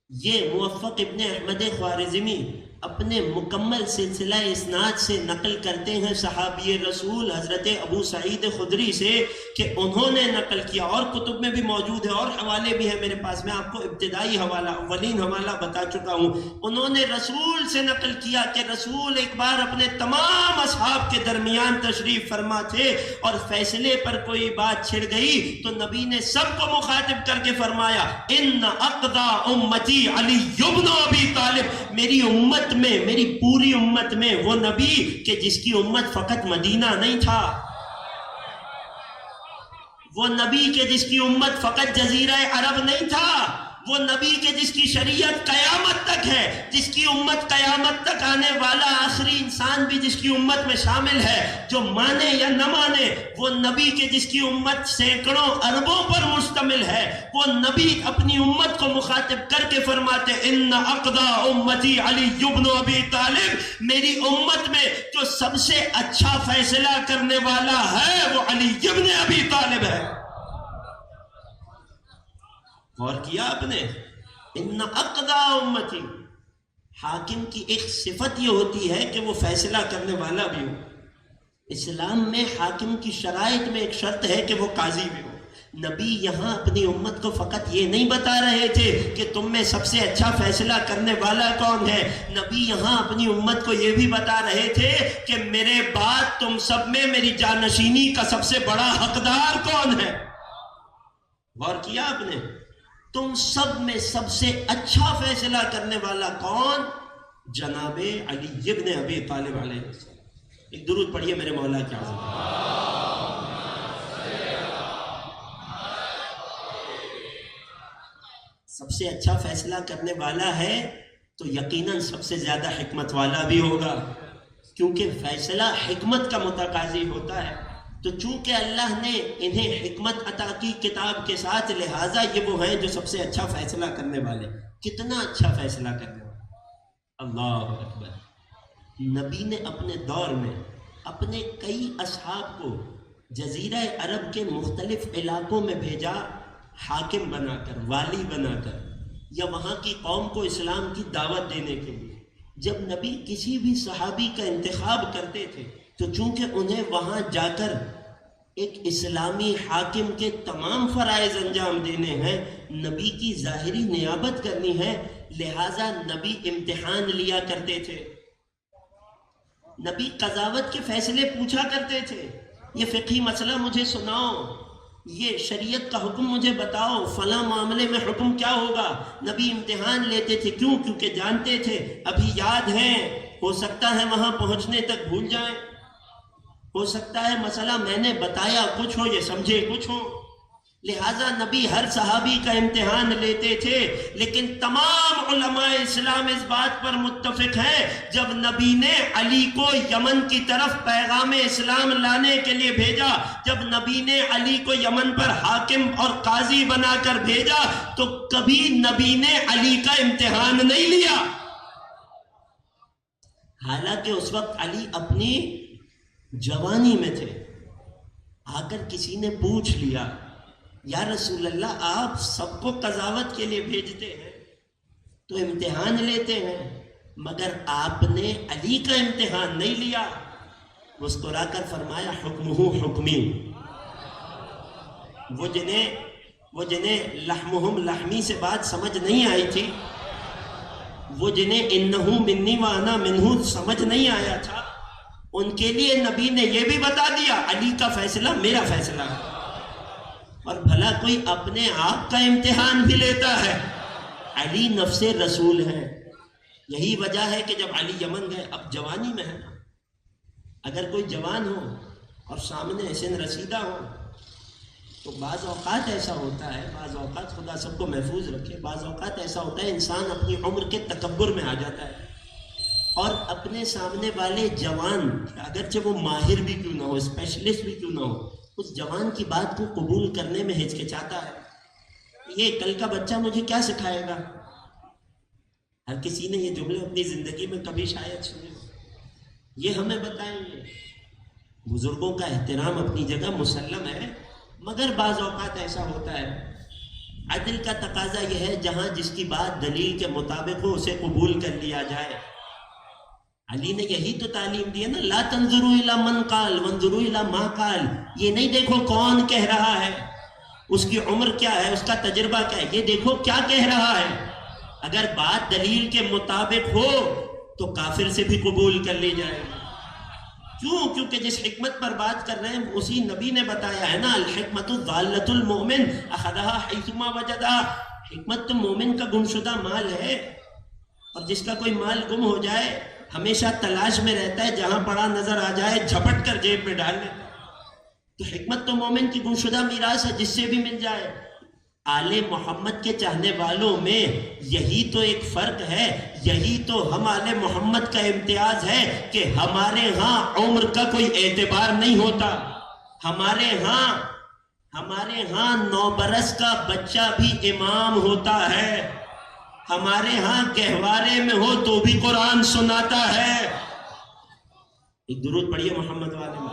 یہ موفق ابن احمد خوارزمی اپنے مکمل سلسلہ اسناد سے نقل کرتے ہیں صحابی رسول حضرت ابو سعید خدری سے، کہ انہوں نے نقل کیا، اور کتب میں بھی موجود ہے اور حوالے بھی ہیں میرے پاس. میں آپ کو ابتدائی حوالہ، اولین حوالہ بتا چکا ہوں. انہوں نے رسول سے نقل کیا کہ رسول ایک بار اپنے تمام اصحاب کے درمیان تشریف فرما تھے، اور فیصلے پر کوئی بات چھڑ گئی تو نبی نے سب کو مخاطب کر کے فرمایا، ان اقضا امتی علی ابن ابی طالب. میری امت میں، میری پوری امت میں وہ نبی کہ جس کی امت فقط مدینہ نہیں تھا، وہ نبی کہ جس کی امت فقط جزیرہ عرب نہیں تھا، وہ نبی کہ جس کی شریعت قیامت تک ہے، جس کی امت قیامت تک آنے والا آخری انسان بھی جس کی امت میں شامل ہے، جو مانے یا نہ مانے، وہ نبی کہ جس کی امت سینکڑوں اربوں پر مشتمل ہے. وہ نبی اپنی امت کو مخاطب کر کے فرماتے، ان اقضا امتی علی ابن ابی طالب. میری امت میں جو سب سے اچھا فیصلہ کرنے والا ہے وہ علی ابن ابی طالب ہے. غور کیا آپ نے؟ ان اقضا امتی. حاکم کی ایک صفت یہ ہوتی ہے کہ وہ فیصلہ کرنے والا بھی ہو. اسلام میں حاکم کی شرائط میں ایک شرط ہے کہ وہ قاضی بھی ہو. نبی یہاں اپنی امت کو فقط یہ نہیں بتا رہے تھے کہ تم میں سب سے اچھا فیصلہ کرنے والا کون ہے، نبی یہاں اپنی امت کو یہ بھی بتا رہے تھے کہ میرے بعد تم سب میں میری جانشینی کا سب سے بڑا حقدار کون ہے. غور کیا آپ نے؟ تم سب میں سب سے اچھا فیصلہ کرنے والا کون؟ جناب علی ابن ابی طالب علیہ السلام. ایک درود پڑھیے میرے مولا کے اعظم. سب سے اچھا فیصلہ کرنے والا ہے تو یقیناً سب سے زیادہ حکمت والا بھی ہوگا، کیونکہ فیصلہ حکمت کا متقاضی ہوتا ہے. تو چونکہ اللہ نے انہیں حکمت عطا کی کتاب کے ساتھ، لہٰذا یہ وہ ہیں جو سب سے اچھا فیصلہ کرنے والے. کتنا اچھا فیصلہ کرنے والے! اللہ اکبر. نبی نے اپنے دور میں اپنے کئی اصحاب کو جزیرہ عرب کے مختلف علاقوں میں بھیجا، حاکم بنا کر، والی بنا کر، یا وہاں کی قوم کو اسلام کی دعوت دینے کے لیے. جب نبی کسی بھی صحابی کا انتخاب کرتے تھے تو چونکہ انہیں وہاں جا کر ایک اسلامی حاکم کے تمام فرائض انجام دینے ہیں، نبی کی ظاہری نیابت کرنی ہے، لہٰذا نبی امتحان لیا کرتے تھے. نبی قضاوت کے فیصلے پوچھا کرتے تھے، یہ فقہی مسئلہ مجھے سناؤ، یہ شریعت کا حکم مجھے بتاؤ، فلاں معاملے میں حکم کیا ہوگا. نبی امتحان لیتے تھے. کیوں؟ کیونکہ جانتے تھے ابھی یاد ہیں، ہو سکتا ہے وہاں پہنچنے تک بھول جائیں، ہو سکتا ہے مسئلہ میں نے بتایا کچھ ہو، یہ سمجھے کچھ ہو. لہٰذا نبی ہر صحابی کا امتحان لیتے تھے. لیکن تمام علماء اسلام اس بات پر متفق ہیں، جب نبی نے علی کو یمن کی طرف پیغام اسلام لانے کے لیے بھیجا، جب نبی نے علی کو یمن پر حاکم اور قاضی بنا کر بھیجا، تو کبھی نبی نے علی کا امتحان نہیں لیا. حالانکہ اس وقت علی اپنی جوانی میں تھے. آ کر کسی نے پوچھ لیا یا رسول اللہ آپ سب کو قضاوت کے لیے بھیجتے ہیں تو امتحان لیتے ہیں، مگر آپ نے علی کا امتحان نہیں لیا۔ مسکرا کر فرمایا حکمہ حکمی، وہ جنہیں لحمہم لحمی سے بات سمجھ نہیں آئی تھی، وہ جنہیں انہو منی و انا منہو سمجھ نہیں آیا تھا، ان کے لیے نبی نے یہ بھی بتا دیا علی کا فیصلہ میرا فیصلہ ہے۔ اور بھلا کوئی اپنے آپ کا امتحان بھی لیتا ہے؟ علی نفس رسول ہے۔ یہی وجہ ہے کہ جب علی یمن گئے، اب جوانی میں ہے نا، اگر کوئی جوان ہو اور سامنے سن رسیدہ ہو تو بعض اوقات ایسا ہوتا ہے، بعض اوقات خدا سب کو محفوظ رکھے، بعض اوقات ایسا ہوتا ہے انسان اپنی عمر کے تکبر میں آ جاتا ہے اور اپنے سامنے والے جوان، اگرچہ وہ ماہر بھی کیوں نہ ہو، اسپیشلسٹ بھی کیوں نہ ہو، اس جوان کی بات کو قبول کرنے میں ہچکچاتا ہے۔ یہ کل کا بچہ مجھے کیا سکھائے گا؟ ہر کسی نے یہ جملے اپنی زندگی میں کبھی شاید سنے، یہ ہمیں بتائیں گے۔ بزرگوں کا احترام اپنی جگہ مسلم ہے، مگر بعض اوقات ایسا ہوتا ہے، عدل کا تقاضا یہ ہے جہاں جس کی بات دلیل کے مطابق ہو اسے قبول کر لیا جائے۔ علی نے یہی تو تعلیم دی ہے نا، لا تنظروا الی من قال وانظروا الی ما قال، یہ نہیں دیکھو کون کہہ رہا ہے، اس کی عمر کیا ہے، اس کا تجربہ کیا ہے، یہ دیکھو کیا کہہ رہا ہے۔ اگر بات دلیل کے مطابق ہو تو کافر سے بھی قبول کر لی جائے گی۔ کیوں؟ کیونکہ جس حکمت پر بات کر رہے ہیں اسی نبی نے بتایا ہے نا، الحکمت ضالۃ المؤمن اخذھا حیثما وجدھا، حکمت تو مومن کا گمشدہ مال ہے، اور جس کا کوئی مال گم ہو جائے ہمیشہ تلاش میں رہتا ہے، جہاں پڑا نظر آ جائے جھپٹ کر جیب میں ڈال لیتا ہے۔ تو حکمت تو مومن کی گمشدہ میراث ہے، جس سے بھی مل جائے۔ آل محمد کے چاہنے والوں میں یہی تو ایک فرق ہے، یہی تو ہم آل محمد کا امتیاز ہے کہ ہمارے ہاں عمر کا کوئی اعتبار نہیں ہوتا۔ ہمارے ہاں 9 برس کا بچہ بھی امام ہوتا ہے، ہمارے ہاں گہوارے میں ہو تو بھی قرآن سناتا ہے۔ ایک درود پڑھیے محمد والے میں۔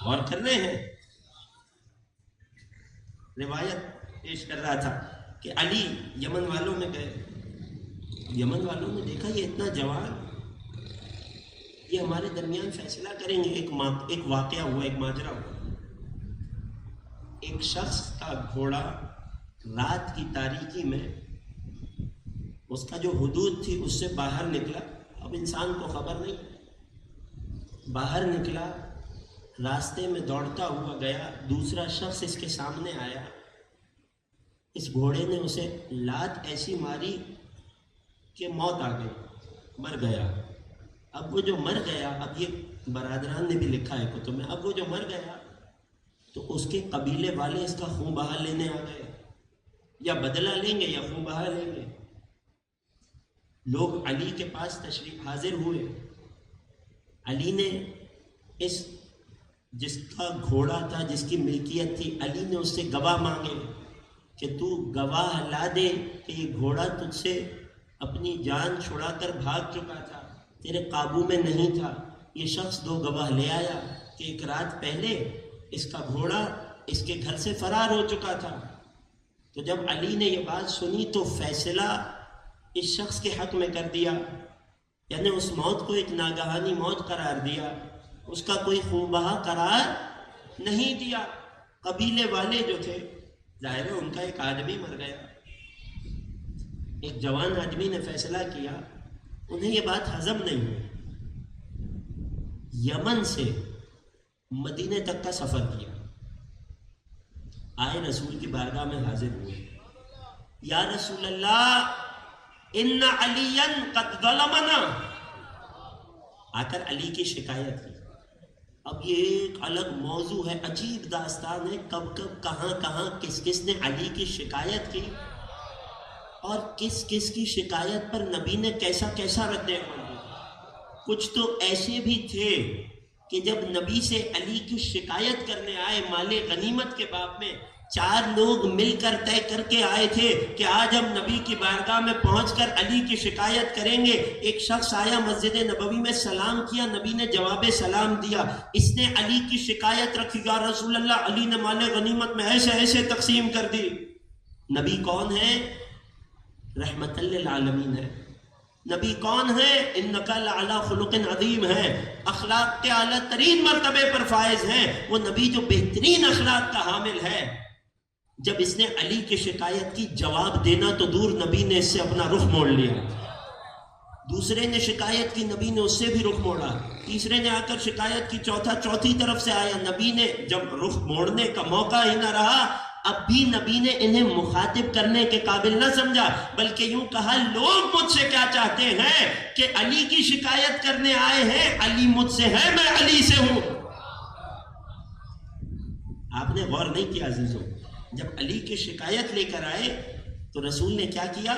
اور کر رہے ہیں، روایت پیش کر رہا تھا کہ علی یمن والوں میں گئے، یمن والوں نے دیکھا یہ اتنا جوان، یہ ہمارے درمیان فیصلہ کریں گے۔ ایک واقعہ ہوا، ایک ماجرا ہوا، ایک شخص کا گھوڑا رات کی تاریکی میں اس کا جو حدود تھی اس سے باہر نکلا، اب انسان کو خبر نہیں، باہر نکلا، راستے میں دوڑتا ہوا گیا، دوسرا شخص اس کے سامنے آیا، اس گھوڑے نے اسے لات ایسی ماری کہ موت آ گئی، مر گیا۔ اب وہ جو مر گیا، اب یہ برادران نے بھی لکھا ہے کتب میں، اب وہ جو مر گیا تو اس کے قبیلے والے اس کا خون بہا لینے آ گئے، یا بدلہ لیں گے یا خون بہا لیں گے۔ لوگ علی کے پاس تشریف حاضر ہوئے، علی نے جس کا گھوڑا تھا، جس کی ملکیت تھی، علی نے اس سے گواہ مانگے کہ تو گواہ لا دے کہ یہ گھوڑا تجھ سے اپنی جان چھڑا کر بھاگ چکا تھا، تیرے قابو میں نہیں تھا۔ یہ شخص 2 گواہ لے آیا کہ ایک رات پہلے اس کا گھوڑا اس کے گھر سے فرار ہو چکا تھا۔ تو جب علی نے یہ بات سنی تو فیصلہ اس شخص کے حق میں کر دیا، یعنی اس موت کو ایک ناگہانی موت قرار دیا، اس کا کوئی خون بہا قرار نہیں دیا۔ قبیلے والے جو تھے، ظاہر ہے ان کا ایک آدمی مر گیا، ایک جوان آدمی نے فیصلہ کیا، انہیں یہ بات ہضم نہیں ہوئی، یمن سے مدینے تک کا سفر کیا، آئے رسول کی بارگاہ میں حاضر ہوئے، یا رسول اللہ ان علی قد ظلمنا، آ کر علی کی شکایت کی۔ اب یہ ایک الگ موضوع ہے، عجیب داستان ہے، کب کب کہاں کس کس نے علی کی شکایت کی اور کس کس کی شکایت پر نبی نے کیسا رد عمل دیا۔ کچھ تو ایسے بھی تھے کہ جب نبی سے علی کی شکایت کرنے آئے مال غنیمت کے باب میں 4 لوگ مل کر طے کر کے آئے تھے کہ آج ہم نبی کی بارگاہ میں پہنچ کر علی کی شکایت کریں گے. ایک شخص آیا مسجد نبوی میں سلام کیا, نبی نے جواب سلام دیا. اس نے علی کی شکایت رکھی, یا رسول اللہ علی نے مال غنیمت میں ایسے ایسے تقسیم کر دی. نبی کون ہے؟ رحمت للعالمین ہے. نبی کون ہے؟ انک لعلی خلق عظیم ہے, اخلاق کے اعلیٰ ترین مرتبے پر فائز ہیں. وہ نبی جو بہترین اخلاق کا حامل ہے. جب اس نے علی کی شکایت کی, جواب دینا تو دور, نبی نے اس سے اپنا رخ موڑ لیا. دوسرے نے شکایت کی, نبی نے اس سے بھی رخ موڑا. تیسرے نے آ کر شکایت کی, چوتھی طرف سے آیا. نبی نے جب رخ موڑنے کا موقع ہی نہ رہا, اب بھی نبی نے انہیں مخاطب کرنے کے قابل نہ سمجھا, بلکہ یوں کہا, لوگ مجھ سے کیا چاہتے ہیں کہ علی کی شکایت کرنے آئے ہیں, علی مجھ سے ہے, میں علی سے ہوں. آپ نے غور نہیں کیا عزیزوں, جب علی کی شکایت لے کر آئے تو رسول نے کیا کیا؟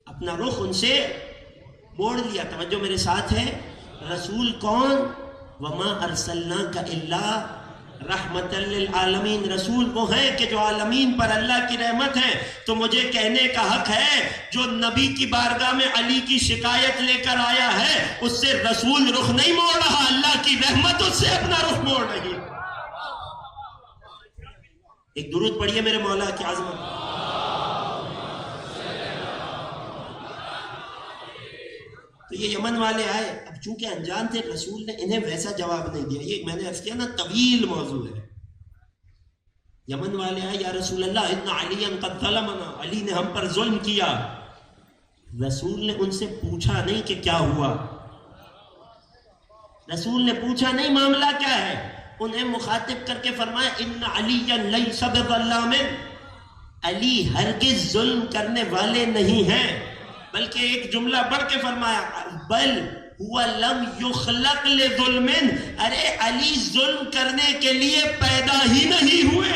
اپنا رخ ان سے موڑ لیا. توجہ میرے ساتھ ہے. رسول کون؟ وما ارسلناک الا رحمت للعالمین. رسول وہ ہیں کہ جو عالمین پر اللہ کی رحمت ہے. تو مجھے کہنے کا حق ہے, جو نبی کی بارگاہ میں علی کی شکایت لے کر آیا ہے, اس سے رسول رخ نہیں موڑ رہا, اللہ کی رحمت اس سے اپنا رخ موڑ رہی. ایک درود پڑھیے میرے مولا کی عظمت. تو یہ یمن والے آئے. اب چونکہ انجان تھے, رسول نے انہیں ویسا جواب نہیں دیا. یہ میں نے عرض کیا نا, طویل موضوع ہے. یمن والے آئے, یا رسول اللہ ان علی قد ظلمنا, علی نے ہم پر ظلم کیا. رسول نے ان سے پوچھا نہیں کہ کیا ہوا, رسول نے پوچھا نہیں معاملہ کیا ہے. انہیں مخاطب کر کے فرمایا, ان علی لیس بظلام, علی ہرگز ظلم کرنے والے نہیں ہیں. بلکہ ایک جملہ بڑھ کے فرمایا, بل هو لم یخلق لظلم, ارے علی ظلم کرنے کے لیے پیدا ہی نہیں ہوئے.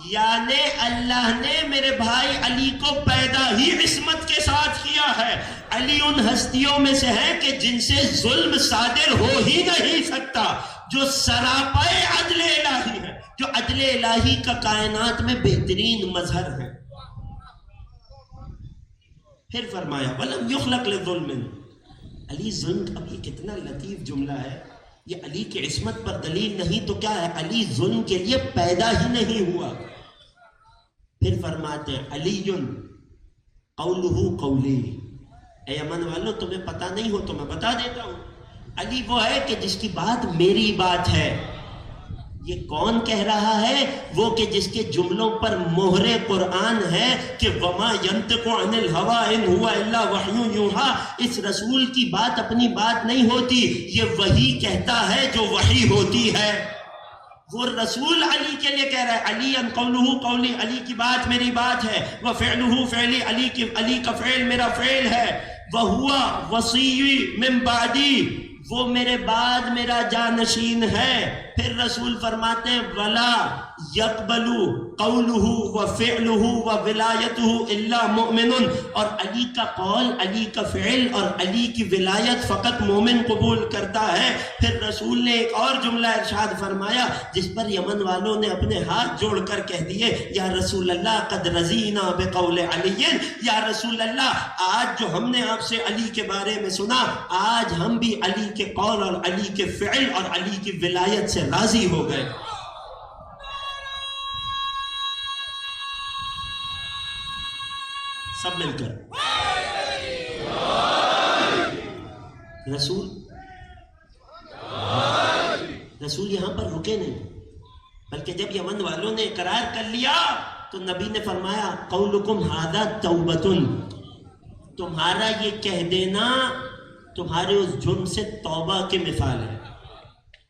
یعنی اللہ نے میرے بھائی علی کو پیدا ہی عصمت کے ساتھ کیا ہے. علی ان ہستیوں میں سے ہے کہ جن سے ظلم صادر ہو ہی نہیں سکتا, جو سراپائے عدل الہی ہے, جو عدل الہی کا کائنات میں بہترین مظہر ہے. پھر فرمایا وَلَمْ يُخْلَقْ لِظُلْمٍ, علی ظلم. اب یہ کتنا لطیف جملہ ہے. یہ علی کی عصمت پر دلیل نہیں تو کیا ہے, علی ظلم کے لیے پیدا ہی نہیں ہوا. پھر فرماتے ہیں علی قولہ قولی. اے یمن والو, تمہیں پتہ نہیں ہو تو میں بتا دیتا ہوں. علی وہ ہے کہ جس کی بات میری بات ہے. یہ کون کہہ رہا ہے؟ وہ کہ جس کے جملوں پر مہر قرآن ہے کہ وما ينطق عن الهوى ان هو الا وحی یوحی. اس رسول کی بات اپنی بات نہیں ہوتی, یہ وحی کہتا ہے جو وحی ہوتی ہے. وہ رسول علی کے لیے کہہ رہا ہے, علی ان قولہ قولی, علی کی بات میری بات ہے. وفعلہ فعلی, علی کا فعل میرا فعل ہے. وہو وصی من بعدی, وہ میرے بعد میرا جانشین ہے. پھر رسول فرماتے ہیں ولا یقبل قولہ وفعلہ وولایتہ الا مؤمن, اور علی کا قول, علی کا فعل اور علی کی ولایت فقط مومن قبول کرتا ہے. پھر رسول نے ایک اور جملہ ارشاد فرمایا جس پر یمن والوں نے اپنے ہاتھ جوڑ کر کہہ دیے, یا رسول اللہ قد رضینا بقول علی, یا رسول اللہ آج جو ہم نے آپ سے علی کے بارے میں سنا, آج ہم بھی علی کے قول اور علی کے فعل اور علی کی ولایت سے راضی ہو گئے. سب مل کر رسول یہاں پر رکے نہیں, بلکہ جب یمن والوں نے اقرار کر لیا تو نبی نے فرمایا قولکم ھذا توبۃ, تمہارا یہ کہہ دینا تمہارے اس جرم سے توبہ کی مثال ہے.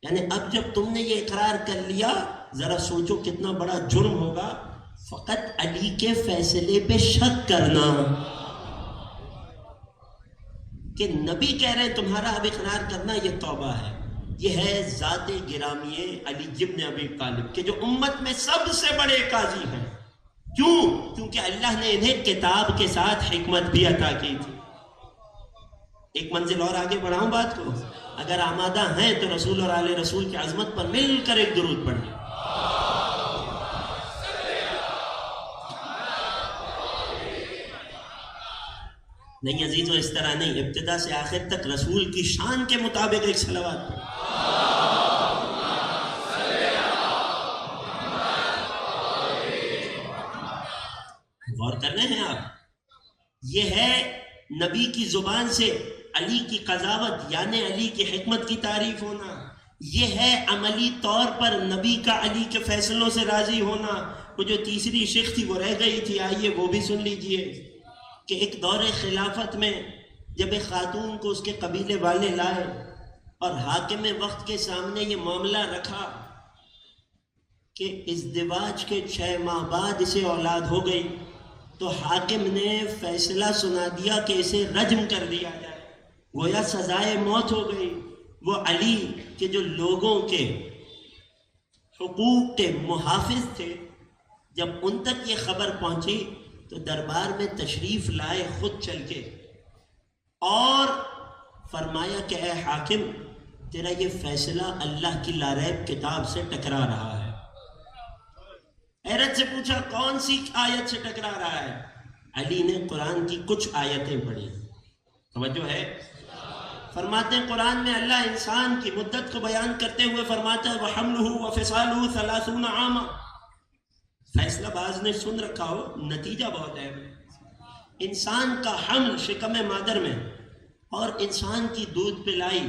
یعنی اب جب تم نے یہ اقرار کر لیا, ذرا سوچو کتنا بڑا جرم ہوگا فقط علی کے فیصلے پہ شک کرنا. کہ نبی کہہ رہے ہیں تمہارا اب اقرار کرنا یہ توبہ ہے. یہ ہے ذات گرامی علی ابن ابی طالب کہ جو امت میں سب سے بڑے قاضی ہیں. کیوں؟ کیونکہ اللہ نے انہیں کتاب کے ساتھ حکمت بھی عطا کی تھی. ایک منزل اور آگے بڑھاؤں بات کو, اگر آمادہ ہیں تو رسول اور آل رسول کی عظمت پر مل کر ایک درود پڑھ لیں۔ نہیں عزیزو، اس طرح نہیں، ابتدا سے آخر تک رسول کی شان کے مطابق ایک صلوات پڑھ۔ غور کر رہے ہیں آپ؟ یہ ہے نبی کی زبان سے علی کی قضاوت، یعنی علی کی حکمت کی تعریف ہونا۔ یہ ہے عملی طور پر نبی کا علی کے فیصلوں سے راضی ہونا۔ وہ جو تیسری شق تھی وہ رہ گئی تھی، آئیے وہ بھی سن لیجئے کہ ایک دور خلافت میں جب ایک خاتون کو اس کے قبیلے والے لائے اور حاکم وقت کے سامنے یہ معاملہ رکھا کہ ازدواج کے 6 ماہ بعد اسے اولاد ہو گئی، تو حاکم نے فیصلہ سنا دیا کہ اسے رجم کر دیا جائے، گویا سزائے موت ہو گئی۔ وہ علی کے جو لوگوں کے حقوق کے محافظ تھے، جب ان تک یہ خبر پہنچی تو دربار میں تشریف لائے خود چل کے، اور فرمایا کہ اے حاکم، تیرا یہ فیصلہ اللہ کی لاریب کتاب سے ٹکرا رہا ہے۔ حیرت سے پوچھا کون سی آیت سے ٹکرا رہا ہے؟ علی نے قرآن کی کچھ آیتیں پڑھی، توجہ ہے؟ فرماتے ہیں قرآن میں اللہ انسان کی مدت کو بیان کرتے ہوئے فرماتا ہے وَحَمْلُهُ وَفِصَالُهُ 30 عَامًا۔ فیصلہ باز نے سن رکھا ہو، نتیجہ بہت ہے۔ انسان کا حمل شکم مادر میں اور انسان کی دودھ پلائی،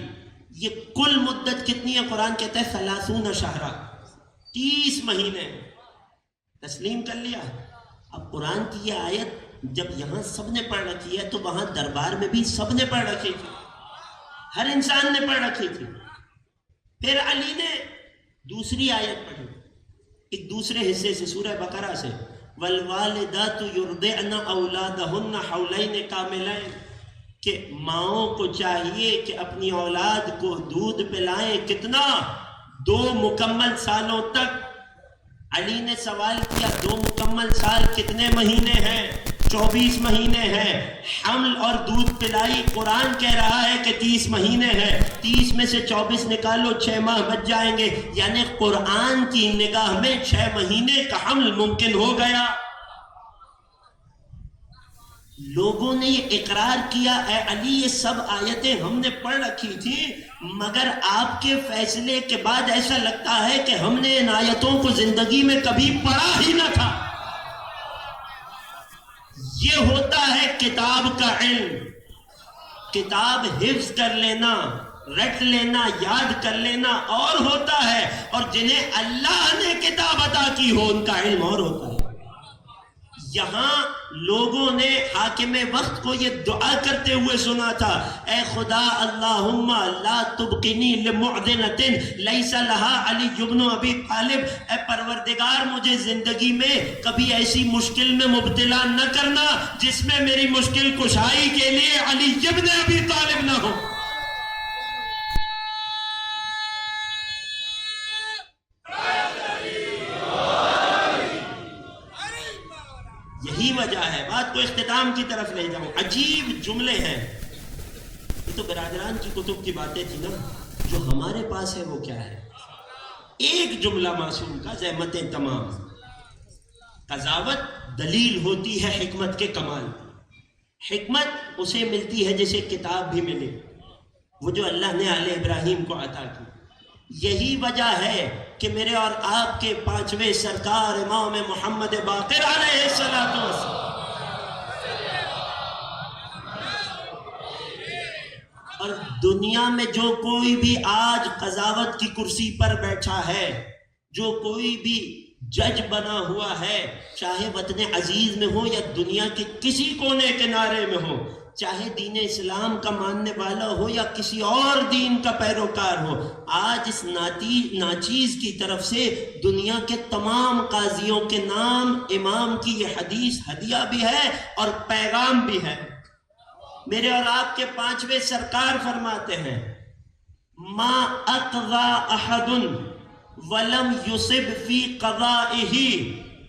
یہ کل مدت کتنی ہے؟ قرآن کہتا ہے 30 شہرا، 30 مہینے۔ تسلیم کر لیا؟ اب قرآن کی یہ آیت جب یہاں سب نے پڑھ رکھی ہے تو وہاں دربار میں بھی سب نے پڑھ رکھی تھی، ہر انسان نے پڑھ رکھی تھی۔ پھر علی نے دوسری آیت پڑھی ایک دوسرے حصے سے، سورہ بقرہ سے، وَالْوَالِدَاتُ يُرْضِعْنَ أَوْلَادَهُنَّ حَوْلَيْنِ كَامِلَيْنِ، کہ ماؤں کو چاہیے کہ اپنی اولاد کو دودھ پلائیں، کتنا؟ 2 مکمل سالوں تک۔ علی نے سوال کیا 2 مکمل سال کتنے مہینے ہیں؟ 24 مہینے ہیں۔ حمل اور دودھ پلائی قرآن کہہ رہا ہے کہ 30 مہینے ہیں، 30 میں سے 24 نکالو، 6 ماہ بچ جائیں گے، یعنی قرآن کی نگاہ میں 6 مہینے کا حمل ممکن ہو گیا۔ لوگوں نے یہ اقرار کیا اے علی یہ سب آیتیں ہم نے پڑھ رکھی تھی، مگر آپ کے فیصلے کے بعد ایسا لگتا ہے کہ ہم نے ان آیتوں کو زندگی میں کبھی پڑھا ہی نہ تھا۔ یہ ہوتا ہے کتاب کا علم، کتاب حفظ کر لینا، رٹ لینا، یاد کر لینا اور ہوتا ہے، اور جنہیں اللہ نے کتاب عطا کی ہو ان کا علم اور ہوتا ہے۔ یہاں لوگوں نے حاکم وقت کو یہ دعا کرتے ہوئے سنا تھا، اے خدا اللہم لا تبقنی لمعدنۃ لیس لها علی بن ابی طالب، اے پروردگار مجھے زندگی میں کبھی ایسی مشکل میں مبتلا نہ کرنا جس میں میری مشکل کشائی کے لیے علی بن ابی طالب نہ ہو۔ یہی وجہ ہے، بات کو اختتام کی طرف لے جاؤں، عجیب جملے ہیں، یہ تو برادران کی کتب کی باتیں تھی نا، جو ہمارے پاس ہے وہ کیا ہے؟ ایک جملہ معصوم کا زحمتیں تمام، قضاوت دلیل ہوتی ہے حکمت کے کمال، حکمت اسے ملتی ہے جسے کتاب بھی ملے، وہ جو اللہ نے آل ابراہیم کو عطا کی۔ یہی وجہ ہے کہ میرے اور آپ کے 5ویں سرکار امام محمد باقر علیہ السلام، اور دنیا میں جو کوئی بھی آج قضاوت کی کرسی پر بیٹھا ہے، جو کوئی بھی جج بنا ہوا ہے، چاہے وطن عزیز میں ہو یا دنیا کے کسی کونے کنارے میں ہو، چاہے دین اسلام کا ماننے والا ہو یا کسی اور دین کا پیروکار ہو، آج اس ناچیز کی طرف سے دنیا کے تمام قاضیوں کے نام امام کی یہ حدیث ہدیہ بھی ہے اور پیغام بھی ہے۔ میرے اور آپ کے 5ویں سرکار فرماتے ہیں ما اقضى احد ولم يصب في قضائه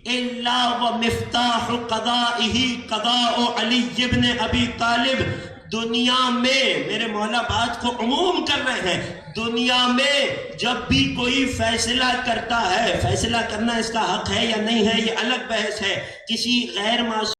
الا ومفتاح قضائه قضاء علی بن ابی طالب، دنیا میں، میرے مولا بات کو عموم کر رہے ہیں، دنیا میں جب بھی کوئی فیصلہ کرتا ہے، فیصلہ کرنا اس کا حق ہے یا نہیں ہے یہ الگ بحث ہے، کسی غیر معصوم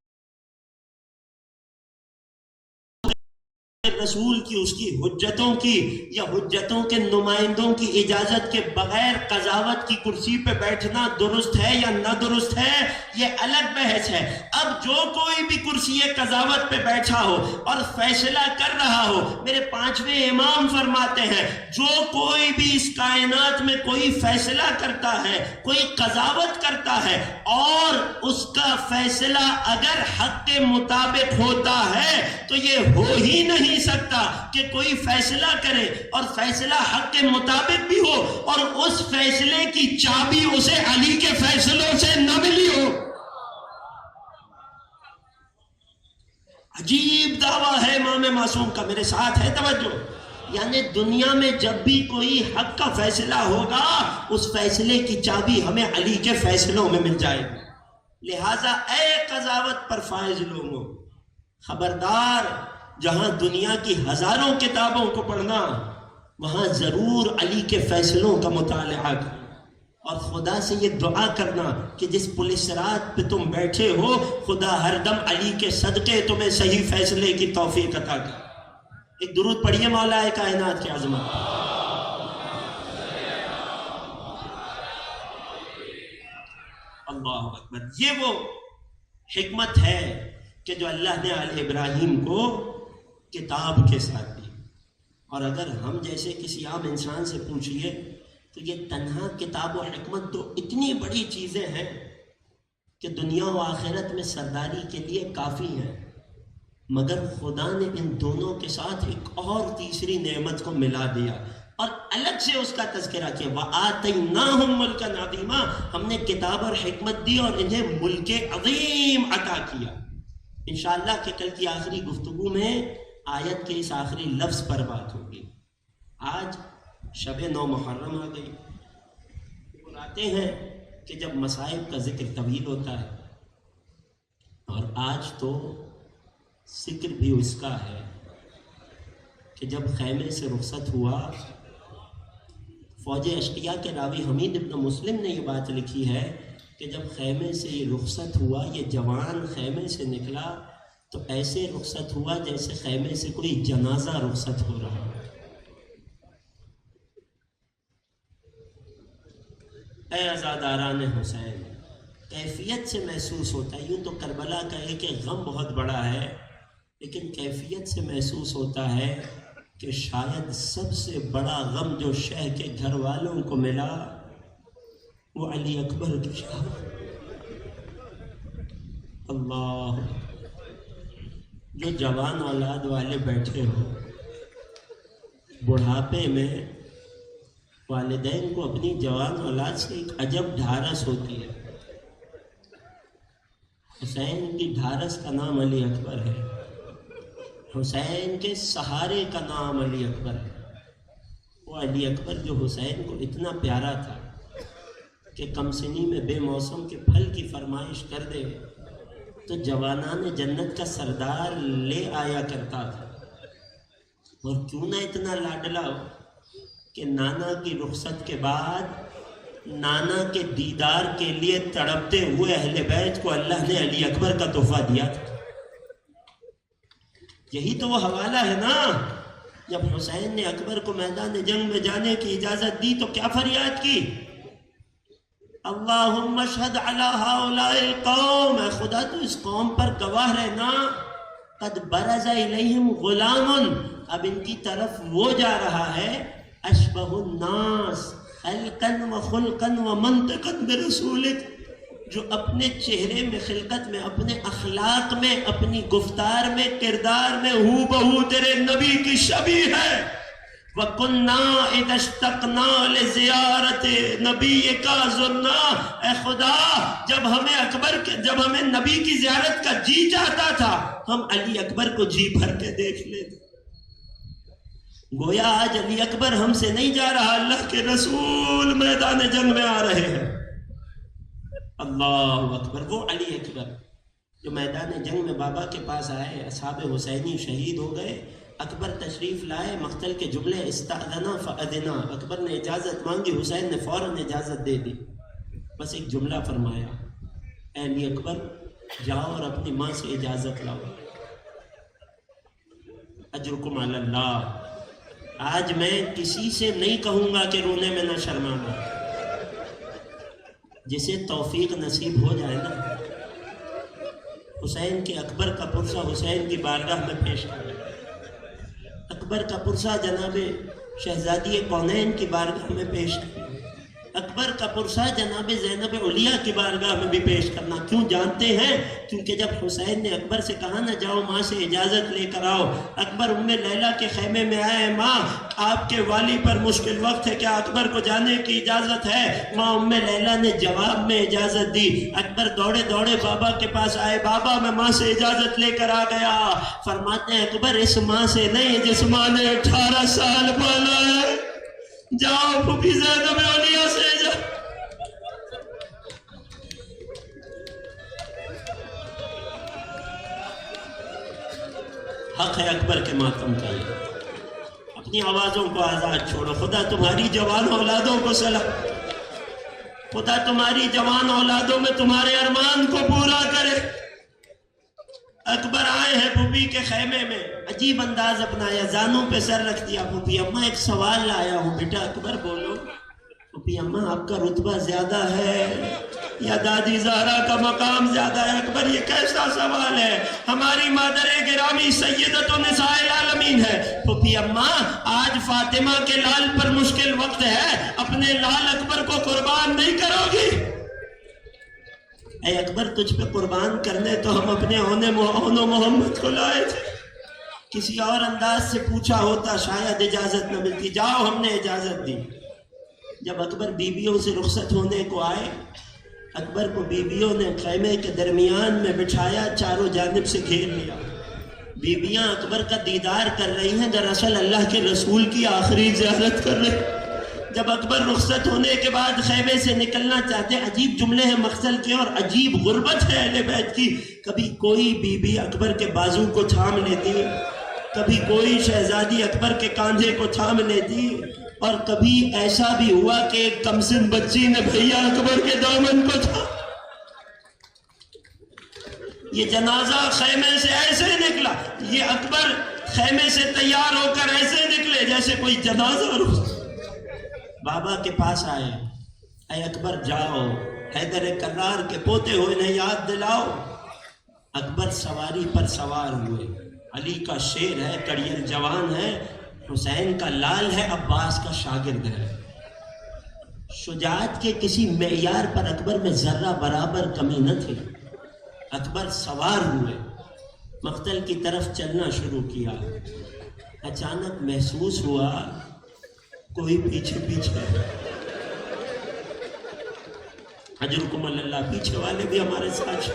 رسول کی، اس کی حجتوں کی یا حجتوں کے نمائندوں کی اجازت کے بغیر قضاوت کی کرسی پہ بیٹھنا درست ہے یا نہ درست ہے یہ الگ بحث ہے۔ اب جو کوئی بھی کرسی قضاوت پہ بیٹھا ہو اور فیصلہ کر رہا ہو، میرے پانچویں امام فرماتے ہیں جو کوئی بھی اس کائنات میں کوئی فیصلہ کرتا ہے، کوئی قضاوت کرتا ہے اور اس کا فیصلہ اگر حق کے مطابق ہوتا ہے تو یہ ہو ہی نہیں سکتا کہ کوئی فیصلہ کرے اور فیصلہ حق کے مطابق بھی ہو اور اس فیصلے کی چابی اسے علی کے فیصلوں سے نہ ملی ہو۔ عجیب دعویٰ ہے امام معصوم کا، میرے ساتھ ہے توجہ؟ یعنی دنیا میں جب بھی کوئی حق کا فیصلہ ہوگا اس فیصلے کی چابی ہمیں علی کے فیصلوں میں مل جائے گی۔ لہٰذا اے قضاوت پر فائز لوگوں، خبردار، جہاں دنیا کی ہزاروں کتابوں کو پڑھنا وہاں ضرور علی کے فیصلوں کا مطالعہ کرنا اور خدا سے یہ دعا کرنا کہ جس پولیس رات پہ تم بیٹھے ہو خدا ہر دم علی کے صدقے تمہیں صحیح فیصلے کی توفیق عطا کر۔ ایک درود پڑھیے مولا کائنات کی عظمت۔ اللہ اکبر۔ یہ وہ حکمت ہے کہ جو اللہ نے آل ابراہیم کو کتاب کے ساتھ دی، اور اگر ہم جیسے کسی عام انسان سے پوچھئے تو یہ تنہا کتاب و حکمت تو اتنی بڑی چیزیں ہیں کہ دنیا و آخرت میں سرداری کے لیے کافی ہیں، مگر خدا نے ان دونوں کے ساتھ ایک اور تیسری نعمت کو ملا دیا اور الگ سے اس کا تذکرہ کیا۔ وَآتَيْنَاهُمْ مُلْكًا عَظِيمًا، ہم نے کتاب اور حکمت دی اور انہیں ملک عظیم عطا کیا۔ انشاءاللہ کہ کل کی آخری گفتگو میں آیت کے اس آخری لفظ پر بات ہوگی۔ آج شب 9 محرم آ گئی، بلاتے ہیں کہ جب مصائب کا ذکر طویل ہوتا ہے، اور آج تو ذکر بھی اس کا ہے کہ جب خیمے سے رخصت ہوا، فوج اشقیاء کے راوی حمید ابن مسلم نے یہ بات لکھی ہے کہ جب خیمے سے یہ رخصت ہوا، یہ جوان خیمے سے نکلا تو ایسے رخصت ہوا جیسے خیمے سے کوئی جنازہ رخصت ہو رہا ہے۔ اے عزاداران حسین، کیفیت سے محسوس ہوتا ہے، یوں تو کربلا کا ایک غم بہت بڑا ہے، لیکن کیفیت سے محسوس ہوتا ہے کہ شاید سب سے بڑا غم جو شہ کے گھر والوں کو ملا وہ علی اکبر کی شہادت۔ اللہ، جو جوان اولاد والے بیٹھے ہو، بڑھاپے میں والدین کو اپنی جوان اولاد سے ایک عجب ڈھارس ہوتی ہے۔ حسین کی ڈھارس کا نام علی اکبر ہے، حسین کے سہارے کا نام علی اکبر ہے۔ وہ علی اکبر جو حسین کو اتنا پیارا تھا کہ کم سنی میں بے موسم کے پھل کی فرمائش کر دے تو جوانان جنت کا سردار لے آیا کرتا تھا، اور کیوں نہ اتنا لاڈلا ہو کہ نانا کی رخصت کے بعد نانا کے دیدار کے لیے تڑپتے ہوئے اہل بیت کو اللہ نے علی اکبر کا تحفہ دیا تھا۔ یہی تو وہ حوالہ ہے نا، جب حسین نے اکبر کو میدان جنگ میں جانے کی اجازت دی تو کیا فریاد کی؟ اللہم اشہد علی ہؤلاء القوم، اے خدا تو اس قوم پر گواہ رہنا، قد برز الیہم غلام، اب ان کی طرف وہ جا رہا ہے اشبہ الناس خلقا و خلقا و منطقا برسولک، جو اپنے چہرے میں، خلقت میں، اپنے اخلاق میں، اپنی گفتار میں، کردار میں ہو بہو تیرے نبی کی شبیہ ہے۔ وَكُنَّا اِذَا اشْتَقْنَا لِزِيَارَةِ نَبِيِّكَ زُرْنَا، اے خدا جب ہمیں نبی کی زیارت کا جی چاہتا تھا ہم علی اکبر کو جی بھر کے دیکھ لیتے۔ گویا آج علی اکبر ہم سے نہیں جا رہا، اللہ کے رسول میدان جنگ میں آ رہے ہیں۔ اللہ اکبر، وہ علی اکبر جو میدان جنگ میں بابا کے پاس آئے، اصحاب حسینی شہید ہو گئے، اکبر تشریف لائے، مقتل کے جملے استأذنا فأذنا، اکبر نے اجازت مانگی، حسین نے فوراً اجازت دے دی، بس ایک جملہ فرمایا، اے علی اکبر جاؤ اور اپنی ماں سے اجازت لاؤ، اجرکم علی اللہ۔ آج میں کسی سے نہیں کہوں گا کہ رونے میں نہ شرمانا، جسے توفیق نصیب ہو جائے نا، حسین کے اکبر کا پرسہ حسین کی بارگاہ میں پیش کرے، اکبر کا پرسہ جناب شہزادی کونین کی بارگاہ میں پیش کرنا، اکبر کا پرسہ جناب زینب علیہ کی بارگاہ میں بھی پیش کرنا۔ کیوں جانتے ہیں؟ کیونکہ جب حسین نے اکبر سے کہا نہ جاؤ ماں سے اجازت لے کر آؤ، اکبر ام لیلہ کے خیمے میں آئے، ماں آپ کے والی پر مشکل وقت ہے، کیا اکبر کو جانے کی اجازت ہے؟ ماں ام لیلہ نے جواب میں اجازت دی، اکبر دوڑے دوڑے بابا کے پاس آئے، بابا میں ماں سے اجازت لے کر آ گیا۔ فرماتے ہیں اکبر اس ماں سے نہیں جس ماں نے 18 سال پالا ہے، جاؤ پھوپھی زینب علیہ سے جاؤ۔ حق ہے اکبر کے ماتم کا، اپنی آوازوں کو آزاد چھوڑو، خدا تمہاری جوان اولادوں کو سلام، خدا تمہاری جوان اولادوں میں تمہارے ارمان کو پورا کرے۔ اکبر آئے ہیں پھوپھی کے خیمے میں، عجیب انداز اپنایا، زانوں پہ سر رکھ دیا، پھوپھی اماں ایک سوال لایا ہوں، بیٹا اکبر بولو۔ پھوپھی اماں آپ کا رتبہ زیادہ ہے یا دادی زہرا کا مقام زیادہ ہے؟ اکبر یہ کیسا سوال ہے، ہماری مادر گرامی سیدۃ نساء العالمین ہے۔ پھوپھی اماں آج فاطمہ کے لال پر مشکل وقت ہے، اپنے لال اکبر کو قربان نہیں کرو گی؟ اے اکبر تجھ پہ قربان کرنے تو ہم اپنے اون محمد کو لائے تھے، کسی اور انداز سے پوچھا ہوتا شاید اجازت نہ ملتی، جاؤ ہم نے اجازت دی۔ جب اکبر بیویوں سے رخصت ہونے کو آئے، اکبر کو بیویوں نے خیمے کے درمیان میں بٹھایا، چاروں جانب سے گھیر لیا، بیویاں اکبر کا دیدار کر رہی ہیں، دراصل اللہ کے رسول کی آخری زیارت کر رہی ہیں۔ جب اکبر رخصت ہونے کے بعد خیمے سے نکلنا چاہتے، عجیب جملے ہیں مقتل کے اور عجیب غربت ہے اہل بیت کی، کبھی کوئی بی بی اکبر کے بازو کو تھام لیتی، کبھی کوئی شہزادی اکبر کے کاندھے کو تھام لیتی، اور کبھی ایسا بھی ہوا کہ ایک کمسن بچی نے بھیا اکبر کے دامن کو تھا۔ یہ جنازہ خیمے سے ایسے نکلا، یہ اکبر خیمے سے تیار ہو کر ایسے نکلے جیسے کوئی جنازہ۔ بابا کے پاس آئے، اے اکبر جاؤ حیدر کرار کے پوتے ہوئے انہیں یاد دلاؤ۔ اکبر سواری پر سوار ہوئے، علی کا شیر ہے، کڑیل جوان ہے، حسین کا لال ہے، عباس کا شاگرد ہے۔ شجاعت کے کسی معیار پر اکبر میں ذرہ برابر کمی نہ تھی۔ اکبر سوار ہوئے، مقتل کی طرف چلنا شروع کیا، اچانک محسوس ہوا کوئی پیچھے پیچھے، اجرکم اللہ، پیچھے والے بھی ہمارے ساتھ،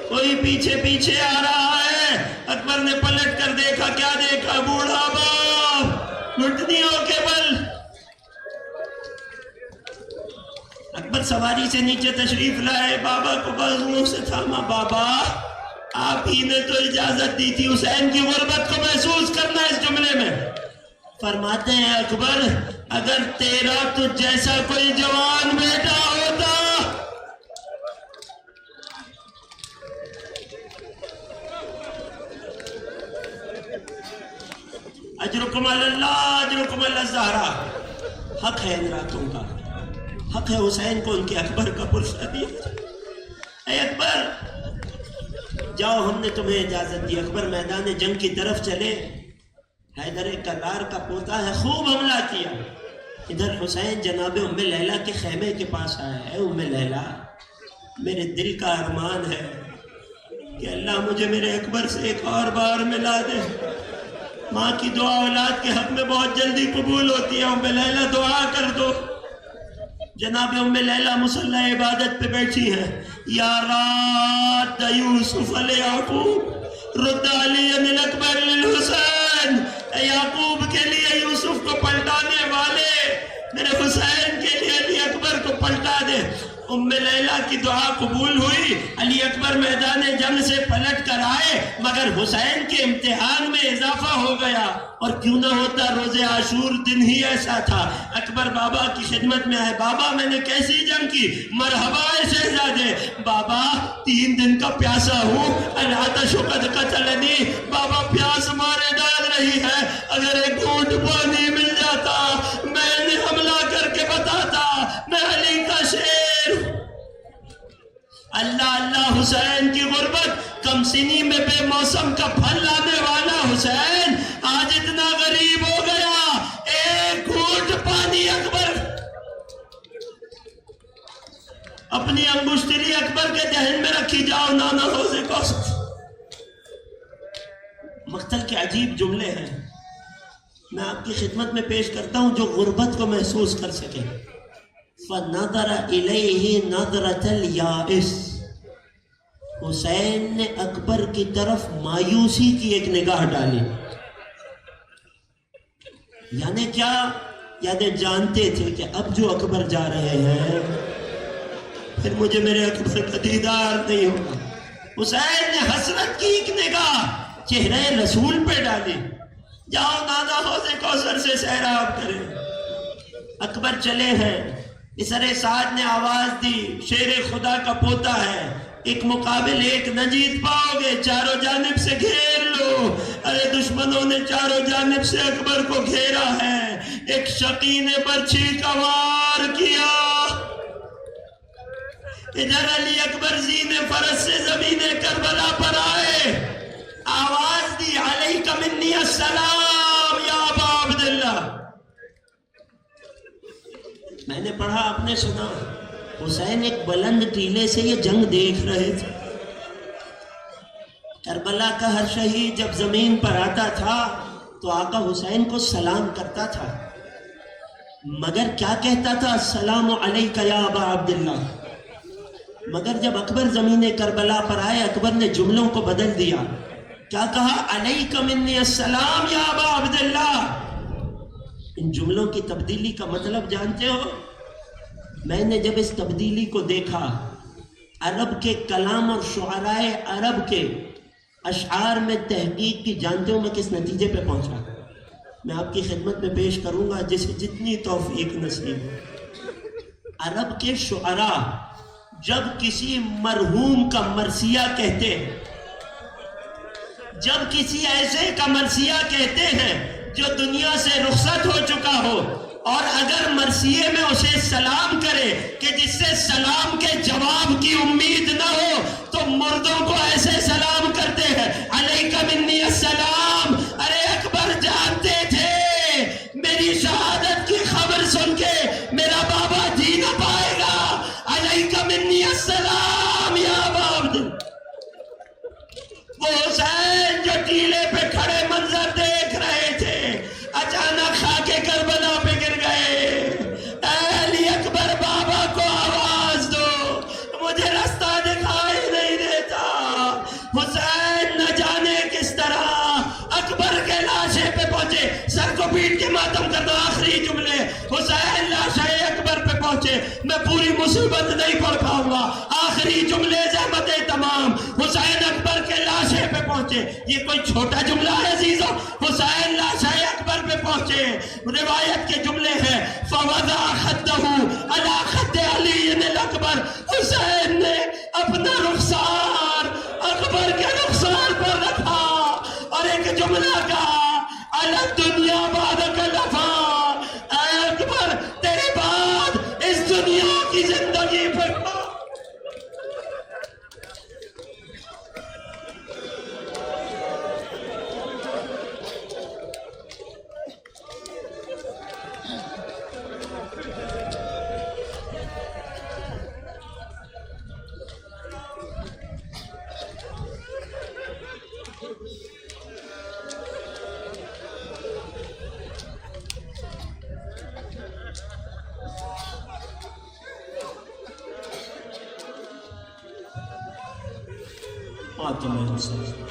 کوئی پیچھے پیچھے آ رہا ہے۔ اکبر نے پلٹ کر دیکھا، کیا دیکھا؟ بوڑھا باپ گھٹنیوں کے بل۔ اکبر سواری سے نیچے تشریف لائے، بابا کو بازوؤں سے تھاما، بابا آپ ہی نے تو اجازت دی تھی حسین کی غربت کو محسوس کرنا اس جملے میں۔ فرماتے ہیں اکبر اگر تیرا تجھ جیسا کوئی جوان بیٹا ہوتا، اجرکم اللہ، اجرکم اللہ زہرا، حق ہے ان راتوں کا، حق ہے حسین کو ان کے اکبر کا پرسہ دیا۔ اے اکبر جاؤ ہم نے تمہیں اجازت دی۔ اکبر میدان جنگ کی طرف چلے، حیدر کرار کا پوتا ہے، خوب حملہ کیا۔ ادھر حسین جناب ام لیلہ کے خیمے کے پاس آیا، اے ام لیلہ میرے دل کا ارمان ہے کہ اللہ مجھے میرے اکبر سے ایک اور بار ملا دے۔ ماں کی دعا اولاد کے حق میں بہت جلدی قبول ہوتی ہے، ام لیلہ دعا کر دو۔ جناب ام لیلہ مصلی عبادت پہ بیٹھی ہے، یا راد یوسف لیعقوب رد علی الاکبر للحسین، اے یعقوب کے لیے یوسف کو پلٹانے والے میرے حسین کے لیے علی اکبر کو پلٹا دے۔ ام لیلہ کی دعا قبول ہوئی، علی اکبر میدان جنگ سے پلٹ کر آئے، مگر حسین کے امتحان میں اضافہ ہو گیا، اور کیوں نہ ہوتا روز عاشور دن ہی ایسا تھا۔ اکبر بابا کی خدمت میں آئے، بابا میں نے کیسی جنگ کی؟ مرحبا شہزادے، بابا 3 دن کا پیاسا ہوں، العطش قد قتلنی، بابا پیاس مارے ڈال رہی ہے، اگر ایک گھونٹ پانی مل جاتا میں نے حملہ کر کے بتاتا میں علی کا شیر ہوں۔ اللہ اللہ حسین کی غربت، کم سنی میں بے موسم کا پھل لانے والا حسین آج اتنا غریب ہو گیا، ایک گھونٹ پانی اکبر، اپنی انگشتری اکبر کے دہن میں رکھی، جاؤ نانا حوض کوثر۔ مقتل کے عجیب جملے ہیں، میں آپ کی خدمت میں پیش کرتا ہوں جو غربت کو محسوس کر سکے۔ فَنَظَرَ إِلَيْهِ نَظْرَةَ الْيَائِسِ، حسین نے اکبر کی طرف مایوسی کی ایک نگاہ ڈالی، یعنی کیا؟ یعنی جانتے تھے کہ اب جو اکبر جا رہے ہیں پھر مجھے میرے اکبر کا دیدار نہیں ہوگا۔ حسین نے حسرت کی ایک نگاہ چہرے رسول پہ ڈالی، جاؤ نانا حوض کوثر سے سیراب کریں۔ اکبر چلے ہیں، اسر سعد نے آواز دی، شیر خدا کا پوتا ہے، ایک مقابل ایک نہ جیت پاؤ گے، چاروں جانب سے گھیر لو۔ ارے دشمنوں نے چاروں جانب سے اکبر کو گھیرا ہے، ایک شقی نے برچھی کا وار کیا، ادھر علی اکبر زین فرس سے زمین کربلا پر آئے، آواز دی، علیک منی السلام یا ابا عبداللہ۔ میں نے پڑھا، آپ نے سنا، حسین ایک بلند ٹیلے سے یہ جنگ دیکھ رہے تھے۔ کربلا کا ہر شہید جب زمین پر آتا تھا تو آقا حسین کو سلام کرتا تھا، مگر کیا کہتا تھا؟ السلام علیک یا ابا عبداللہ۔ مگر جب اکبر زمین کربلا پر آئے، اکبر نے جملوں کو بدل دیا، کیا کہا؟ علیک منی السلام یا ابا عبداللہ۔ ان جملوں کی تبدیلی کا مطلب جانتے ہو؟ میں نے جب اس تبدیلی کو دیکھا، عرب کے کلام اور شعراء عرب کے اشعار میں تحقیق کی، جانتے ہو میں کس نتیجے پہ پہنچا؟ میں آپ کی خدمت میں پیش کروں گا جسے جتنی توفیق نصیب ہو۔ عرب کے شعراء جب کسی مرحوم کا مرثیہ کہتے ہیں، جب کسی ایسے کا مرثیہ کہتے ہیں جو دنیا سے رخصت ہو چکا ہو، اور اگر مرثیے میں اسے سلام کرے کہ جس سے سلام کے جواب کی امید نہ ہو، تو مردوں کو ایسے سلام کرتے ہیں، علیک منی السلام۔ ارے اکبر جانتے تھے میری شہادت کی خبر سن کے میرا بابا جی نہ پائے گا، علیک منی السلام یا ابا عبداللہ۔ وہ حسین جو ٹیلے پہ کھڑے منظر دیکھ رہے تھے، اچانک خاک کربلا پہ گر گئے۔ اے علی اکبر بابا کو آواز دو، مجھے رستہ دکھائی نہیں دیتا۔ حسین نہ جانے کس طرح اکبر کے لاشے پہ پہنچے، سر کو پیٹ کے ماتم کر دو، آخری جملے، حسین لاشے اکبر پہ پہنچے، میں پوری مصیبت نہیں پڑھ پاؤں گا، آخری جملے زحمتیں تمام، حسین اکبر کے لاشے پہ پہنچے۔ یہ کوئی چھوٹا جملہ ہے عزیزوں، حسین لاشے اکبر پہ پہنچے، روایت کے جملے ہیں، فوضع خدہ علی خد علی الاکبر، حسین نے اپنا رخسار اکبر کے رخسار پر رکھا اور ایک جملہ کہا، علی الدنیا بعدک لفا، اے اکبر تیرے بعد اس دنیا کی زندگی پر آتم حسین۔